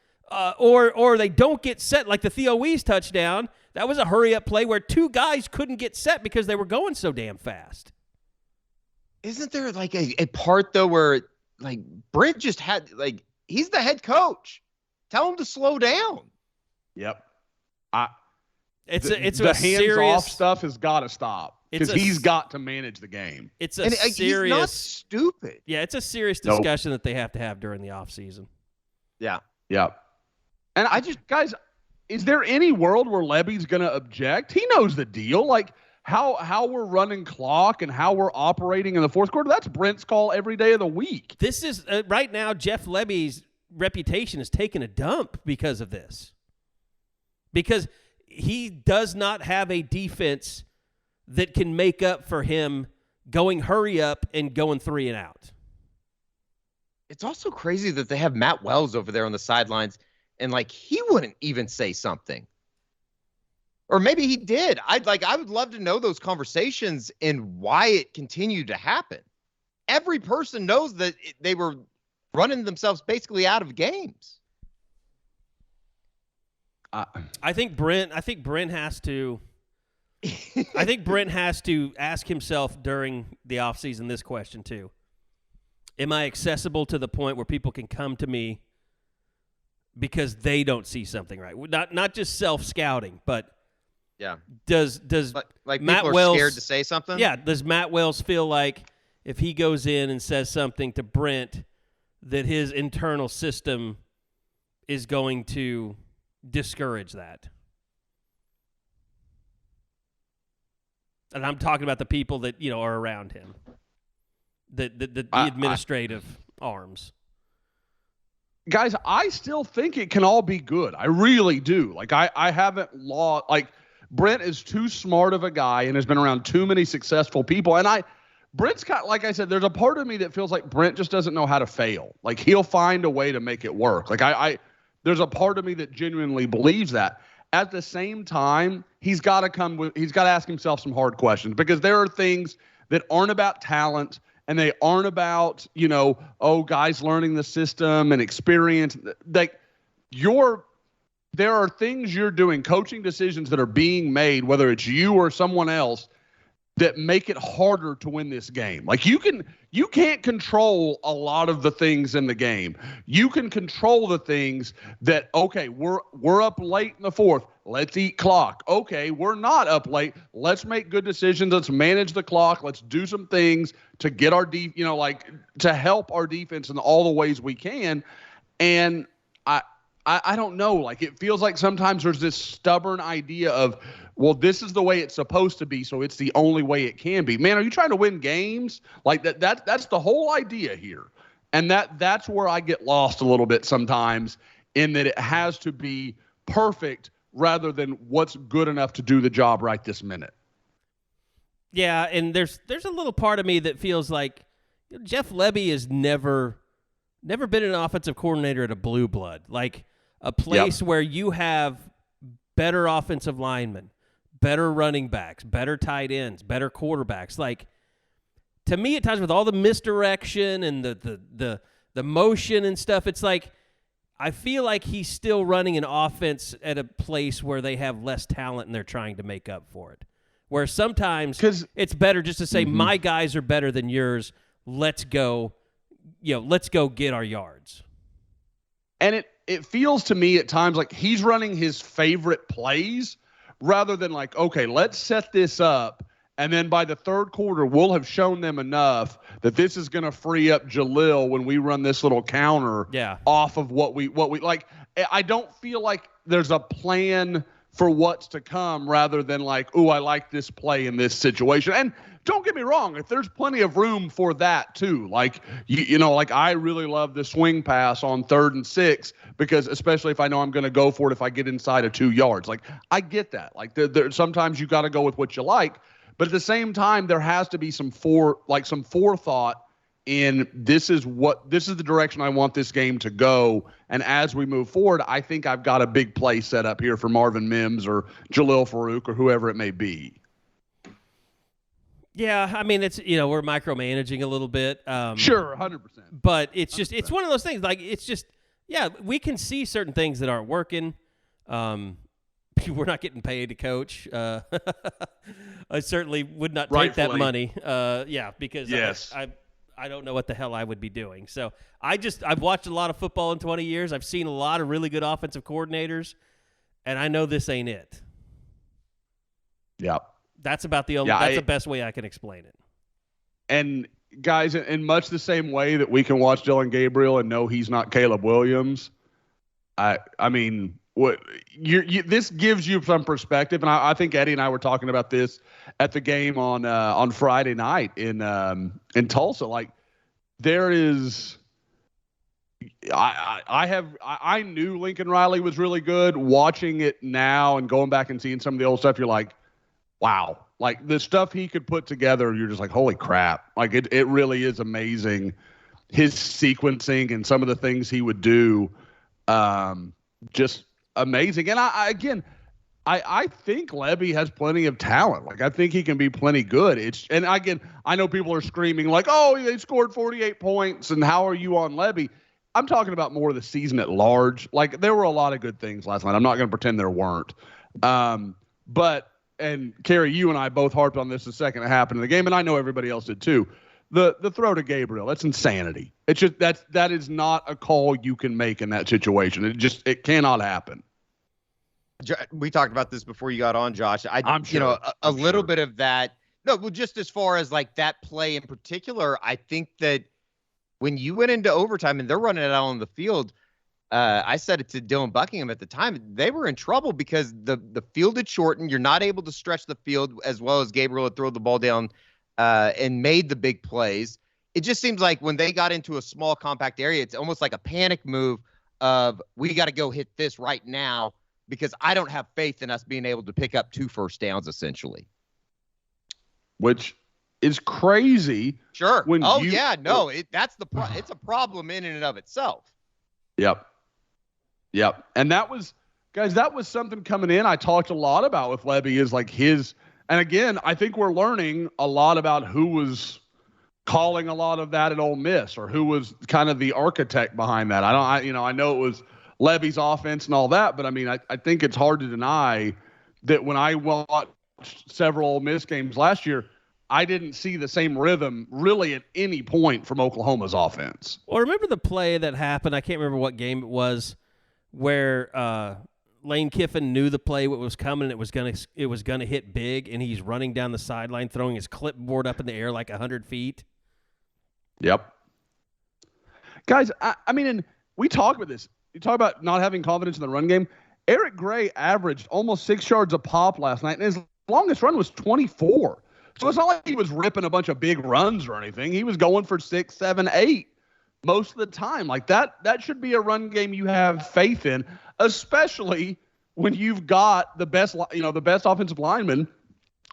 or they don't get set, like the Theo Wease touchdown. That was a hurry-up play where 2 guys couldn't get set because they were going so damn fast. Isn't there like a part, though, where like Brent just had, like, he's the head coach. Tell him to slow down. Yep. It's the a serious hands-off stuff has got to stop because he's got to manage the game. It's a serious. He's not stupid. Yeah, it's a serious discussion that they have to have during the offseason. Yeah. Yep. And guys, is there any world where Lebby's going to object? He knows the deal. Like how we're running clock and how we're operating in the fourth quarter. That's Brent's call every day of the week. This is right now. Jeff Lebby's reputation is taking a dump because of this. Because he does not have a defense that can make up for him going hurry up and going 3 and out. It's also crazy that they have Matt Wells over there on the sidelines, and like he wouldn't even say something. Or maybe he did. I would love to know those conversations and why it continued to happen. Every person knows that they were running themselves basically out of games. I think Brent has to. I think Brent has to ask himself during the offseason this question too: am I accessible to the point where people can come to me because they don't see something right? Not just self-scouting, but yeah. Does like Matt people are Wells scared to say something? Yeah. Does Matt Wells feel like if he goes in and says something to Brent that his internal system is going to discourage that? And I'm talking about the people that are around him, the administrative arms. Guys, I still think it can all be good. I really do. Like I haven't lost. Like Brent is too smart of a guy and has been around too many successful people. And Brent's kind of, like I said, there's a part of me that feels like Brent just doesn't know how to fail. Like he'll find a way to make it work. Like there's a part of me that genuinely believes that. At the same time, he's got to ask himself some hard questions, because there are things that aren't about talent and they aren't about, guys learning the system and experience. Like there are things you're doing, coaching decisions that are being made, whether it's you or someone else, that make it harder to win this game. Like you can't control a lot of the things in the game. You can control the things that, okay, we're up late in the fourth. Let's eat clock. Okay, we're not up late. Let's make good decisions. Let's manage the clock. Let's do some things to get our to help our defense in all the ways we can. And I don't know. Like it feels like sometimes there's this stubborn idea of, well, this is the way it's supposed to be, so it's the only way it can be. Man, are you trying to win games? Like that's the whole idea here. And that's where I get lost a little bit sometimes, in that it has to be perfect rather than what's good enough to do the job right this minute. Yeah, and there's a little part of me that feels like Jeff Lebby has never been an offensive coordinator at a blue blood. Like a place where you have better offensive linemen, better running backs, better tight ends, better quarterbacks. Like, to me, at times with all the misdirection and the motion and stuff, it's like I feel like he's still running an offense at a place where they have less talent and they're trying to make up for it. Where sometimes it's better just to say, my guys are better than yours. Let's go. Let's go get our yards. And it feels to me at times like he's running his favorite plays rather than like, okay, let's set this up, and then by the third quarter, we'll have shown them enough that this is going to free up Jalil when we run this little counter off of what we like. I don't feel like there's a plan for what's to come rather than like, oh, I like this play in this situation. And don't get me wrong, if there's plenty of room for that too. Like, like I really love the swing pass on 3rd and 6, because especially if I know I'm going to go for it if I get inside of 2 yards. Like, I get that. Like, there sometimes you got to go with what you like. But at the same time, there has to be some forethought in this is the direction I want this game to go. And as we move forward, I think I've got a big play set up here for Marvin Mims or Jalil Farouk or whoever it may be. Yeah, I mean, it's, we're micromanaging a little bit. Sure, 100%. But it's just, it's one of those things. Like, it's just, we can see certain things that aren't working. We're not getting paid to coach. I certainly would not take that money. Because yes. I don't know what the hell I would be doing. So I've watched a lot of football in 20 years. I've seen a lot of really good offensive coordinators, and I know this ain't it. Yeah. That's about that's the best way I can explain it. And guys, in much the same way that we can watch Dillon Gabriel and know he's not Caleb Williams, I mean, this gives you some perspective, and I think Eddie and I were talking about this at the game on Friday night in Tulsa. Like, there is, I knew Lincoln Riley was really good. Watching it now and going back and seeing some of the old stuff, you're like, wow. Like, the stuff he could put together, you're just like, holy crap. Like, it really is amazing. His sequencing and some of the things he would do, just amazing. And I think Lebby has plenty of talent. Like, I think he can be plenty good. And again, I know people are screaming like, oh, they scored 48 points and how are you on Lebby? I'm talking about more of the season at large. Like, there were a lot of good things last night. I'm not going to pretend there weren't. And Carey, you and I both harped on this the second it happened in the game, and I know everybody else did too. The throw to Gabriel, that's insanity. It's just that is not a call you can make in that situation. It cannot happen. We talked about this before you got on, Josh. I'm sure. A little bit of that. No, well, just as far as like that play in particular, I think that when you went into overtime and they're running it out on the field, I said it to Dylan Buckingham at the time, they were in trouble because the field had shortened. You're not able to stretch the field as well as Gabriel had thrown the ball down and made the big plays. It just seems like when they got into a small, compact area, it's almost like a panic move of, we got to go hit this right now because I don't have faith in us being able to pick up 2 first downs, essentially. Which is crazy. Sure. That's it's a problem in and of itself. Yep. And that was something coming in I talked a lot about with Lebby is like and again, I think we're learning a lot about who was calling a lot of that at Ole Miss or who was kind of the architect behind that. I know it was Lebby's offense and all that, but I mean, I think it's hard to deny that when I watched several Ole Miss games last year, I didn't see the same rhythm really at any point from Oklahoma's offense. Well, remember the play that happened? I can't remember what game it was, where Lane Kiffin knew the play, what was coming, and it was gonna hit big, and he's running down the sideline, throwing his clipboard up in the air like 100 feet. Yep. Guys, I mean, and we talk about this. You talk about not having confidence in the run game. Eric Gray averaged almost 6 yards a pop last night, and his longest run was 24. So it's not like he was ripping a bunch of big runs or anything. He was going for 6, 7, 8 most of the time. Like that should be a run game you have faith in, especially when you've got the best offensive lineman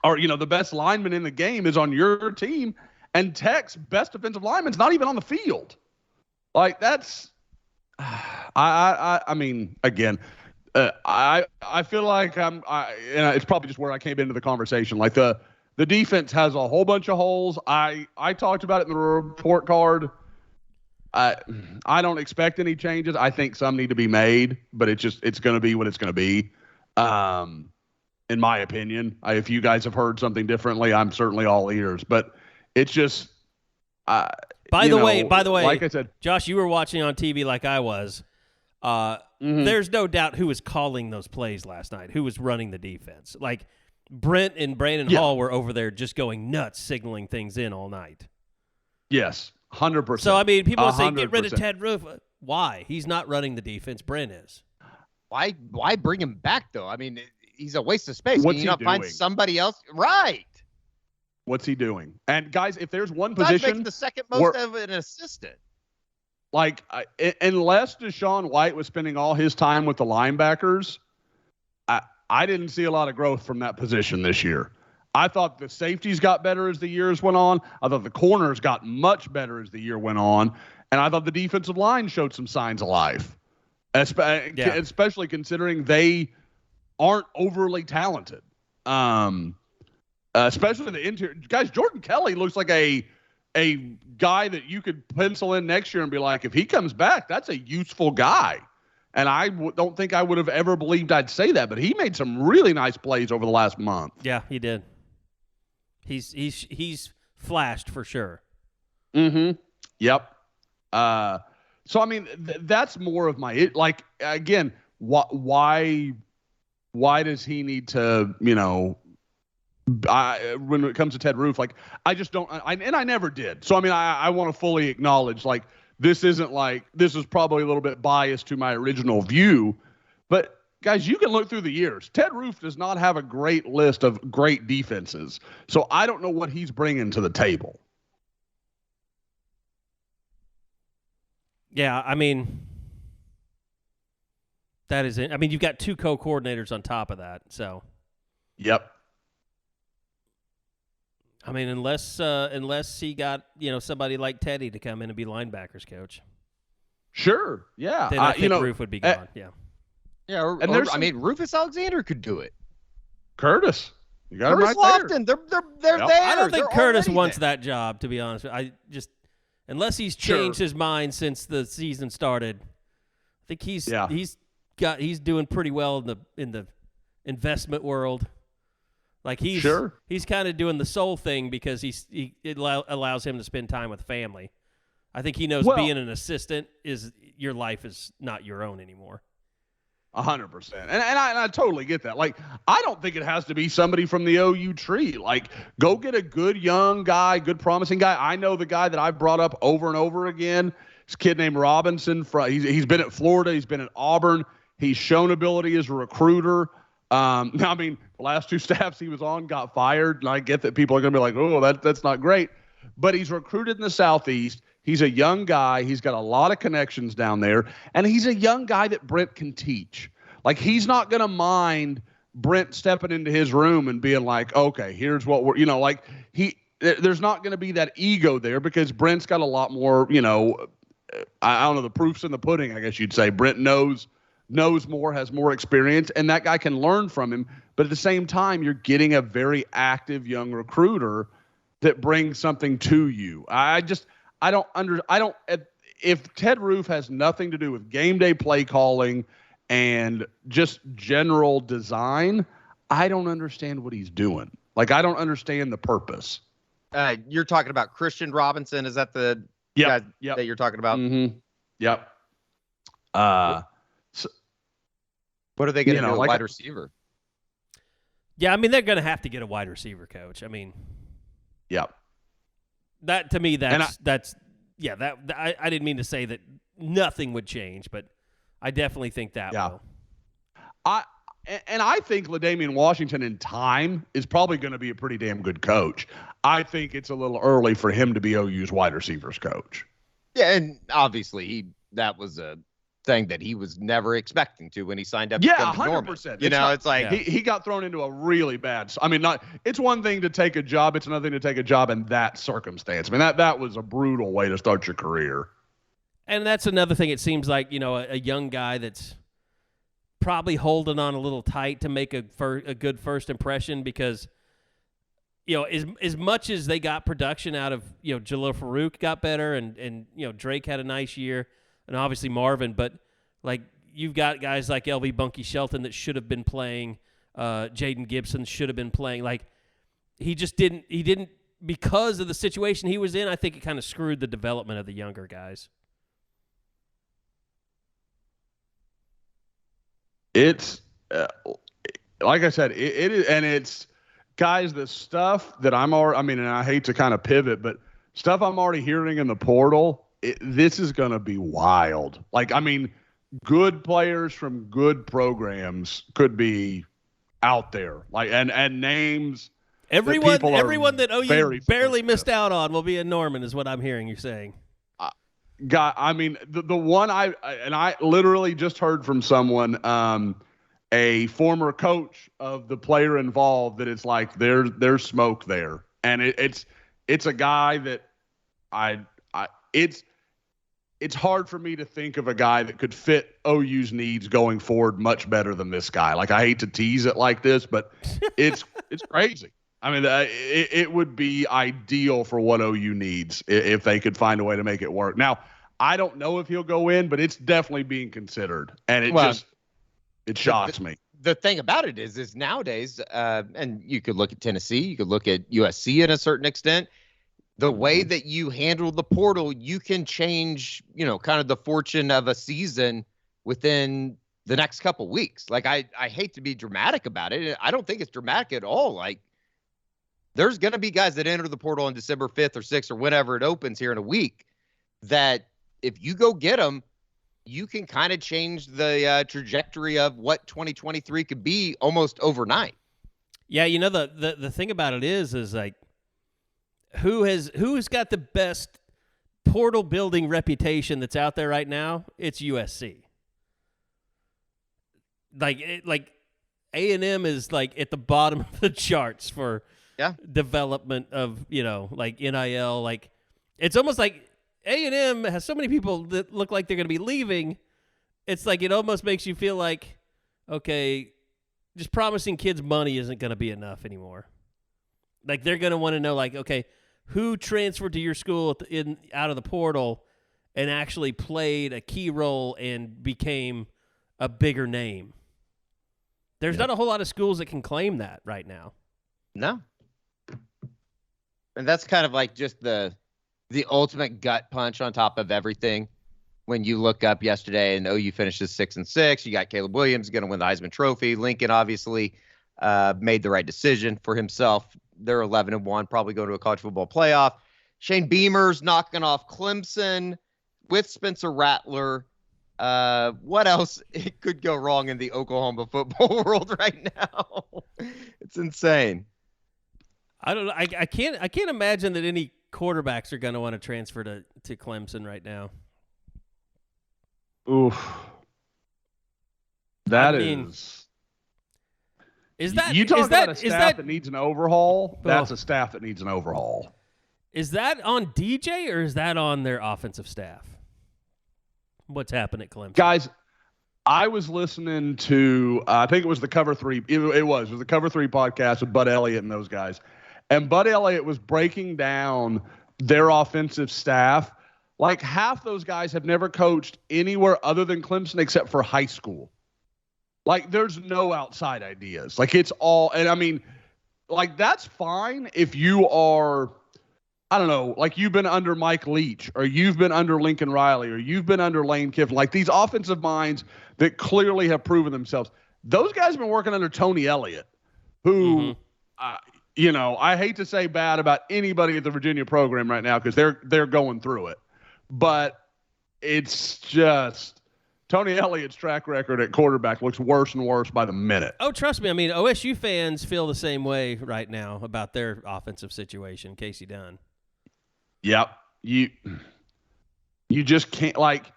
or, the best lineman in the game is on your team, and Tech's best defensive lineman's not even on the field. Like that's, I mean, again, I feel like it's probably just where I came into the conversation. Like the defense has a whole bunch of holes. I talked about it in the report card. I don't expect any changes. I think some need to be made, but it's going to be what it's going to be. In my opinion, if you guys have heard something differently, I'm certainly all ears, but it's just, by the way, like I said, Josh, you were watching on TV like I was. There's no doubt who was calling those plays last night, who was running the defense. Like Brent and Brandon Hall were over there just going nuts, signaling things in all night. Yes, 100%. So, I mean, people say, get rid of Ted Roof. Why? He's not running the defense. Brent is. Why bring him back, though? I mean, he's a waste of space. What's Can you not find somebody else? Right. What's he doing? And, guys, if there's one That's position. making the second most of an assistant. Like, unless Deshaun White was spending all his time with the linebackers, I didn't see a lot of growth from that position this year. I thought the safeties got better as the years went on. I thought the corners got much better as the year went on. And I thought the defensive line showed some signs of life, especially considering they aren't overly talented. Especially the interior. Guys, Jordan Kelly looks like a guy that you could pencil in next year and be like, if he comes back, that's a useful guy. And I don't think I would have ever believed I'd say that, but he made some really nice plays over the last month. Yeah, he did. He's flashed for sure. Mm-hmm. Yep. So I mean, that's more of my like. Again, why does he need to? When it comes to Ted Roof, like I just don't. And I never did. So I mean, I want to fully acknowledge like. This is probably a little bit biased to my original view, but guys, you can look through the years. Ted Roof does not have a great list of great defenses, so I don't know what he's bringing to the table. Yeah, I mean, that is it. I mean, you've got 2 co-coordinators on top of that, so. Yep. I mean, unless he got somebody like Teddy to come in and be linebackers coach. Sure, yeah. Then I think Roof would be gone. Yeah. I mean, Rufus Alexander could do it. Curtis, you got Curtis him right Lofton, there. They're there. I don't think Curtis wants there. that job. To be honest, unless he's changed his mind since the season started. I think he's doing pretty well in the investment world. Like he's kind of doing the soul thing because it allows him to spend time with family. I think he knows being an assistant is your life is not your own anymore. 100%. And I totally get that. Like, I don't think it has to be somebody from the OU tree. Like, go get a good young guy, good promising guy. I know the guy that I've brought up over and over again. This kid named Robinson. He's been at Florida. He's been at Auburn. He's shown ability as a recruiter. I mean, the last 2 staffs he was on got fired, and I get that people are going to be like, oh, that's not great. But he's recruited in the Southeast. He's a young guy. He's got a lot of connections down there, and he's a young guy that Brent can teach. Like, he's not going to mind Brent stepping into his room and being like, okay, here's what we're, like there's not going to be that ego there because Brent's got a lot more, I don't know, the proof's in the pudding, I guess you'd say. Brent knows more, has more experience, and that guy can learn from him. But at the same time, you're getting a very active young recruiter that brings something to you. If Ted Roof has nothing to do with game day play calling and just general design, I don't understand what he's doing. Like, I don't understand the purpose. You're talking about Christian Robinson. Is that the guy that you're talking about? Mm-hmm. Yep. So, what are they going to do? Wide receiver? Yeah, I mean, they're going to have to get a wide receiver coach. I mean, yep. That to me, I didn't mean to say that nothing would change, but I definitely think that will. I think LaDainian Washington in time is probably going to be a pretty damn good coach. I think it's a little early for him to be OU's wide receivers coach. Yeah, and obviously that was a thing that he was never expecting to when he signed up. Yeah, 100%. It's like he got thrown into a really bad. I mean, it's one thing to take a job; it's another thing to take a job in that circumstance. I mean, that was a brutal way to start your career. And that's another thing. It seems like a young guy that's probably holding on a little tight to make a good first impression because, as much as they got production out of, Jalil Farouk got better and Drake had a nice year and obviously Marvin, but like you've got guys like LV Bunky Shelton that should have been playing, Jaden Gibson should have been playing. Like he didn't because of the situation he was in. I think it kind of screwed the development of the younger guys. It's like I said, it is, and it's guys, the stuff that and I hate to kind of pivot, but stuff I'm already hearing in the portal, this is going to be wild. Like, I mean, good players from good programs could be out there, like, and names. Everyone that OU barely missed out on will be in Norman, is what I'm hearing you're saying. I mean, the one I literally just heard from someone, a former coach of the player involved, that it's like there's smoke there, and it's a guy that it's hard for me to think of a guy that could fit OU's needs going forward much better than this guy. Like, I hate to tease it like this, but it's crazy. I mean, it would be ideal for what OU needs if they could find a way to make it work. Now, I don't know if he'll go in, but it's definitely being considered, and it shocks me. The thing about it is nowadays, and you could look at Tennessee, you could look at USC in a certain extent. The way that you handle the portal, you can change, kind of the fortune of a season within the next couple weeks. Like, I hate to be dramatic about it. I don't think it's dramatic at all. Like, there's going to be guys that enter the portal on December 5th or 6th or whenever it opens here in a week that if you go get them, you can kind of change the trajectory of what 2023 could be almost overnight. Yeah, the thing about it is like who's got the best portal building reputation that's out there right now? It's USC. Like A&M is like at the bottom of the charts for development of, like NIL. Like, it's almost like A&M has so many people that look like they're going to be leaving. It's like it almost makes you feel like, okay, just promising kids money isn't going to be enough anymore. Like, they're going to want to know, like, okay, who transferred to your school out of the portal and actually played a key role and became a bigger name? There's not a whole lot of schools that can claim that right now. No. And that's kind of like just the ultimate gut punch on top of everything. When you look up yesterday and OU finishes 6-6, you got Caleb Williams going to win the Heisman Trophy. Lincoln obviously made the right decision for himself. They're 11-1, probably go to a college football playoff. Shane Beamer's knocking off Clemson with Spencer Rattler. What else could go wrong in the Oklahoma football world right now? It's insane. I don't know. I can't imagine that any quarterbacks are going to want to transfer to Clemson right now. Oof. That I mean, is. Is that you talk is about that, a is staff that, that needs an overhaul? That's Oh. a staff that needs an overhaul. is that on DJ or is that on their offensive staff? What's happened at Clemson? Guys, I was listening to, I think it was the Cover 3. It was the Cover 3 podcast with Bud Elliott and those guys. And Bud Elliott was breaking down their offensive staff. Like half those guys have never coached anywhere other than Clemson except for high school. Like there's no outside ideas. Like it's all, and I mean, like that's fine if you are, I don't know, like you've been under Mike Leach or you've been under Lincoln Riley or you've been under Lane Kiffin, like these offensive minds that clearly have proven themselves. Those guys have been working under Tony Elliott, who, you know, I hate to say bad about anybody at the Virginia program right now because they're going through it. But it's just Tony Elliott's track record at quarterback looks worse and worse by the minute. Oh, trust me. I mean, OSU fans feel the same way right now about their offensive situation, Casey Dunn. Yep. You just can't, like,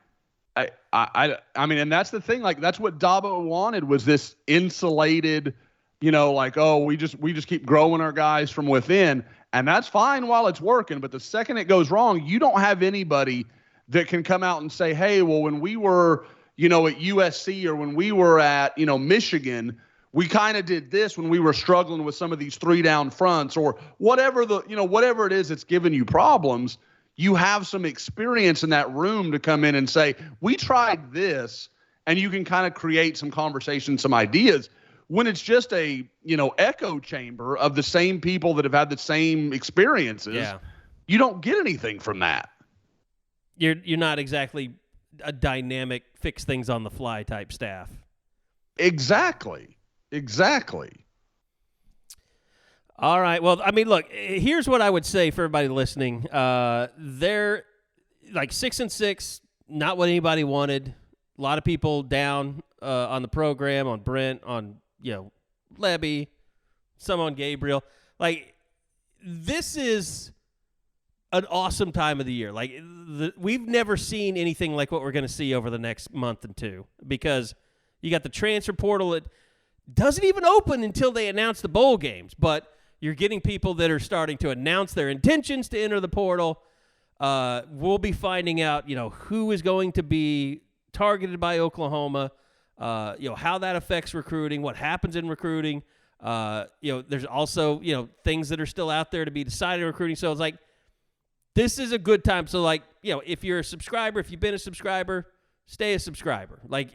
I mean, and that's the thing, like that's what Dabo wanted was this insulated, you know, like, oh, we just keep growing our guys from within, and that's fine while it's working, but the second it goes wrong, you don't have anybody that can come out and say, hey, well, when we were, you know, at USC or when we were at, you know, Michigan, we kind of did this when we were struggling with some of these 3-down fronts or whatever whatever it is that's giving you problems. You have some experience in that room to come in and say, we tried this, and you can kind of create some conversation, some ideas. When it's just a, you know, echo chamber of the same people that have had the same experiences, you don't get anything from that. You're not exactly a dynamic, fix things on the fly type staff. Exactly. All right. Well, I mean, look, here's what I would say for everybody listening. They're like 6-6, not what anybody wanted. A lot of people down on the program, on Brent, on, you know, Lebby, some on Gabriel. Like, this is an awesome time of the year. Like, we've never seen anything like what we're going to see over the next month and two, because you got the transfer portal that doesn't even open until they announce the bowl games, but you're getting people that are starting to announce their intentions to enter the portal. We'll be finding out, you know, who is going to be targeted by Oklahoma, you know, how that affects recruiting, what happens in recruiting. You know, there's also, you know, things that are still out there to be decided in recruiting. So it's like, this is a good time. So, like, you know, if you're a subscriber, if you've been a subscriber, stay a subscriber. Like,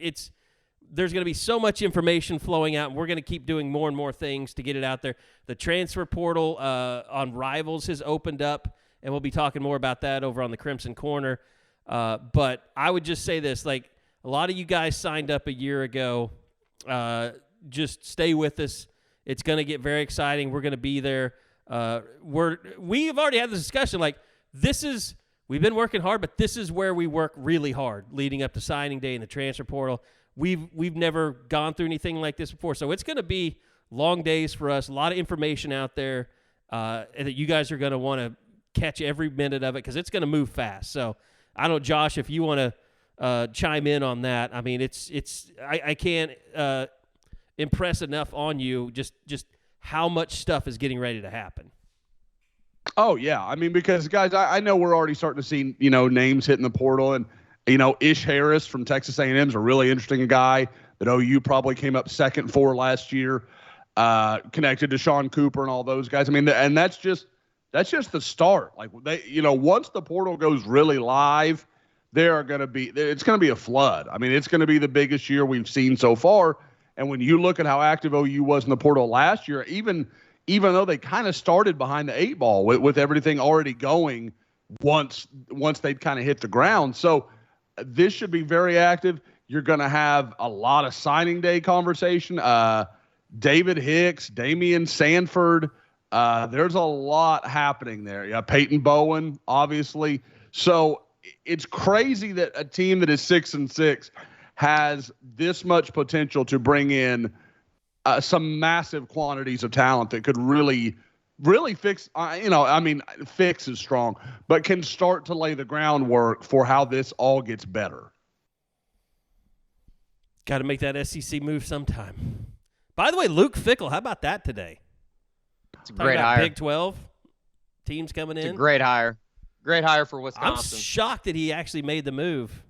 there's going to be so much information flowing out, and we're going to keep doing more and more things to get it out there. The transfer portal on Rivals has opened up, and we'll be talking more about that over on the Crimson Corner. But I would just say this, like, a lot of you guys signed up a year ago. Just stay with us. It's going to get very exciting. We're going to be there. We've already had this discussion, like, we've been working hard, but this is where we work really hard leading up to signing day and the transfer portal. We've never gone through anything like this before, so it's going to be long days for us. A lot of information out there, and that you guys are going to want to catch every minute of it because it's going to move fast. So I don't know, Josh, if you want to chime in on that. I mean, I can't impress enough on you just how much stuff is getting ready to happen. Oh, yeah. I mean, because, guys, I know we're already starting to see, you know, names hitting the portal. And, you know, Ish Harris from Texas A&M is a really interesting guy that OU probably came up second for last year, connected to Sean Cooper and all those guys. I mean, and that's just the start. Like, they, you know, once the portal goes really live, it's going to be a flood. I mean, it's going to be the biggest year we've seen so far. And when you look at how active OU was in the portal last year, even though they kind of started behind the 8 ball with everything already going once they'd kind of hit the ground. So this should be very active. You're going to have a lot of signing day conversation. David Hicks, Damian Sanford. There's a lot happening there. Yeah, Peyton Bowen, obviously. So it's crazy that a team that is 6-6 has this much potential to bring in some massive quantities of talent that could really fix, fix is strong, but can start to lay the groundwork for how this all gets better. Got to make that SEC move sometime. By the way, Luke Fickell, how about that today? It's a great hire. Big 12 teams coming in. It's a great hire. Great hire for Wisconsin. I'm shocked that he actually made the move.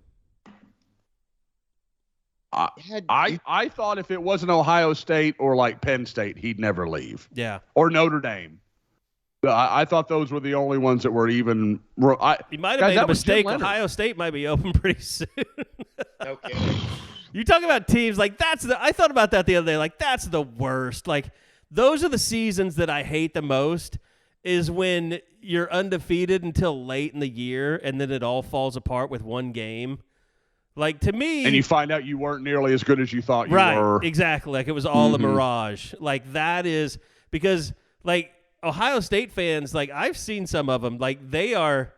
I thought if it wasn't Ohio State or like Penn State, he'd never leave. Yeah. Or Notre Dame. I thought those were the only ones that were even. He might have made a mistake. Ohio State might be open pretty soon. Okay. You talk about teams like I thought about that the other day. Like that's the worst. Like those are the seasons that I hate the most. Is when you're undefeated until late in the year and then it all falls apart with one game. Like to me, and you find out you weren't nearly as good as you thought you were. Right, exactly. Like it was all a mirage. Like that is because like Ohio State fans, like I've seen some of them, like they are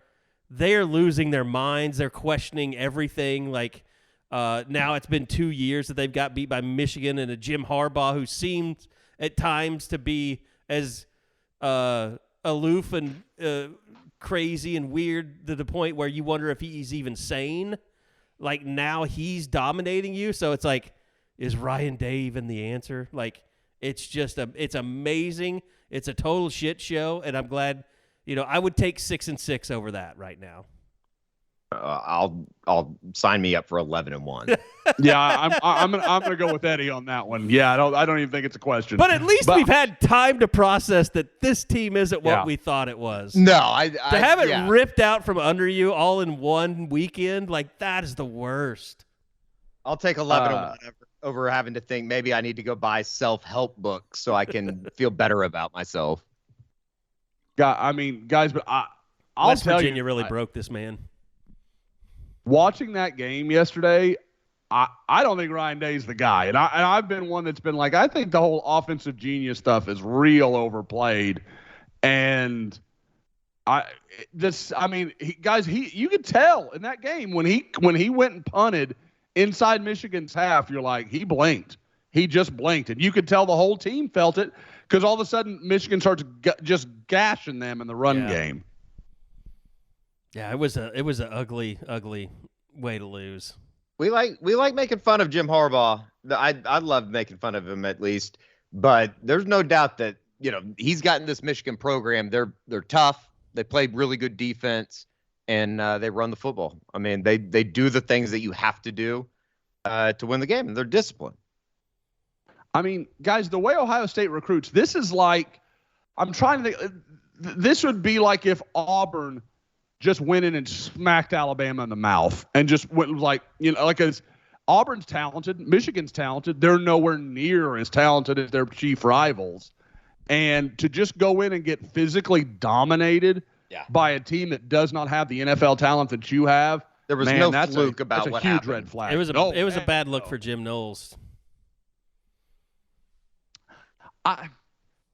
losing their minds. They're questioning everything. Like now it's been 2 years that they've got beat by Michigan and a Jim Harbaugh who seemed at times to be as aloof and crazy and weird to the point where you wonder if he's even sane. Like now he's dominating you. So it's like, is Ryan Day even the answer? Like it's just it's amazing. It's a total shit show. And I'm glad, I would take 6-6 over that right now. I'll sign me up for 11-1. Yeah, I'm gonna go with Eddie on that one. Yeah, I don't even think it's a question. But at least we've had time to process that this team isn't what we thought it was. No, to have it ripped out from under you all in one weekend, like that is the worst. I'll take 11-1 over having to think maybe I need to go buy self-help books so I can feel better about myself. Guys, but I'll West tell Virginia you, really broke this man. Watching that game yesterday, I don't think Ryan Day's the guy. And I've been one that's been like, I think the whole offensive genius stuff is real overplayed. And you could tell in that game when he went and punted inside Michigan's half, you're like, he blinked. He just blinked. And you could tell the whole team felt it because all of a sudden Michigan starts just gashing them in the run game. Yeah, it was an ugly, ugly way to lose. We like making fun of Jim Harbaugh. I love making fun of him at least, but there's no doubt that he's gotten this Michigan program. They're tough. They play really good defense, and they run the football. I mean, they do the things that you have to do to win the game, and they're disciplined. I mean, guys, the way Ohio State recruits, this is like I'm trying to think. This would be like if Auburn just went in and smacked Alabama in the mouth and just went like as Auburn's talented, Michigan's talented. They're nowhere near as talented as their chief rivals. And to just go in and get physically dominated by a team that does not have the NFL talent that you have. There was no fluke about what happened. That's a huge red flag. It was a bad look for Jim Knowles. And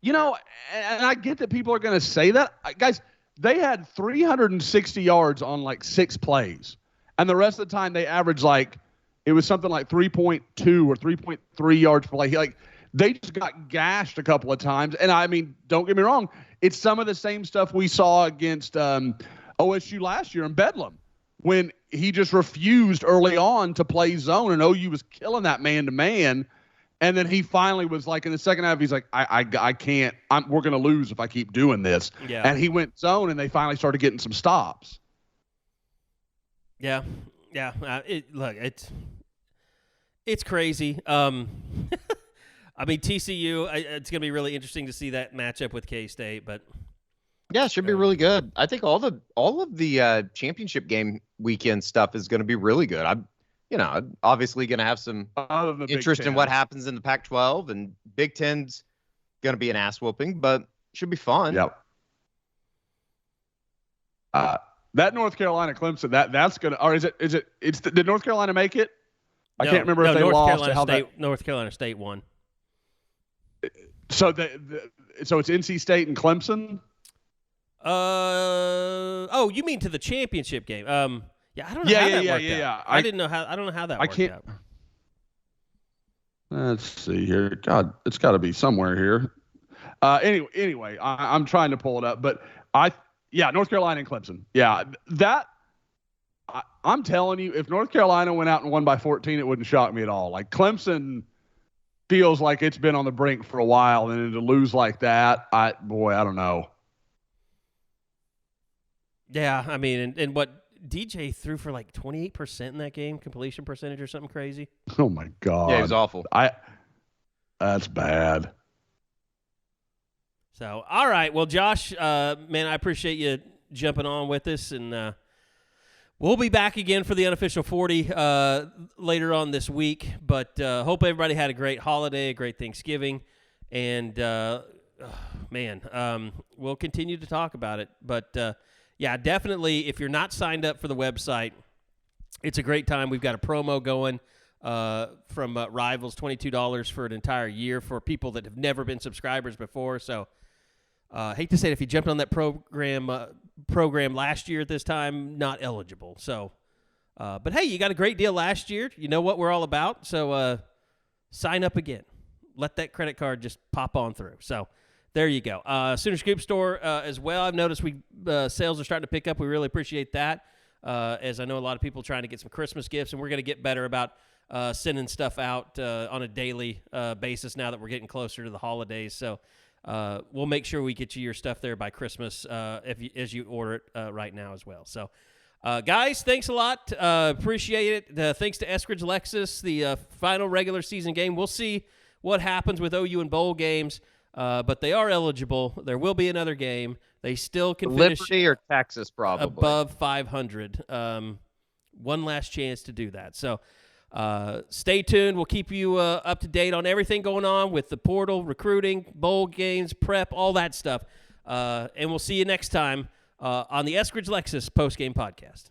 I get that people are going to say that. Guys, they had 360 yards on like 6 plays. And the rest of the time they averaged it was something like 3.2 or 3.3 yards per play. They just got gashed a couple of times. And I mean, don't get me wrong. It's some of the same stuff we saw against OSU last year in Bedlam when he just refused early on to play zone and OU was killing that man-to-man. And then he finally was like in the second half, he's like, I can't. We're going to lose if I keep doing this. Yeah. And he went zone, and they finally started getting some stops. Yeah. It's crazy. I mean, TCU. It's going to be really interesting to see that matchup with K-State, but yeah, it should be really good. I think all of the championship game weekend stuff is going to be really good. I'm obviously going to have some interest in what happens in the Pac-12, and Big Ten's going to be an ass whooping, but should be fun. Yep. That North Carolina Clemson, that's going to, or did North Carolina make it? I can't remember if they lost. North Carolina State won. So so it's NC State and Clemson? You mean to the championship game? Yeah, I don't know how that worked out. I don't know how that worked out. Let's see here. God, it's got to be somewhere here. Anyway, I'm trying to pull it up, but North Carolina and Clemson. Yeah, I'm telling you, if North Carolina went out and won by 14, it wouldn't shock me at all. Like Clemson feels like it's been on the brink for a while, and to lose like that, I don't know. Yeah, I mean, and what DJ threw for like 28% in that game, completion percentage or something crazy. Oh my God. Yeah, it was awful. That's bad. So, all right. Well, Josh, man, I appreciate you jumping on with us, and we'll be back again for the unofficial 40 later on this week. But hope everybody had a great holiday, a great Thanksgiving, and we'll continue to talk about it. But yeah, definitely, if you're not signed up for the website, it's a great time. We've got a promo going from Rivals, $22 for an entire year for people that have never been subscribers before. So, hate to say it, if you jumped on that program last year at this time, not eligible. So, but hey, you got a great deal last year. You know what we're all about. So, sign up again. Let that credit card just pop on through. So, there you go. Sooner Scoop store as well. I've noticed sales are starting to pick up. We really appreciate that. As I know a lot of people trying to get some Christmas gifts, and we're going to get better about sending stuff out on a daily basis now that we're getting closer to the holidays. So we'll make sure we get you your stuff there by Christmas as you order it right now as well. So, guys, thanks a lot. Appreciate it. Thanks to Eskridge Lexus, the final regular season game. We'll see what happens with OU and bowl games. But they are eligible. There will be another game. They still can finish Liberty or Texas, probably above 500. One last chance to do that. So stay tuned. We'll keep you up to date on everything going on with the portal, recruiting, bowl games, prep, all that stuff. And we'll see you next time on the Eskridge Lexus postgame podcast.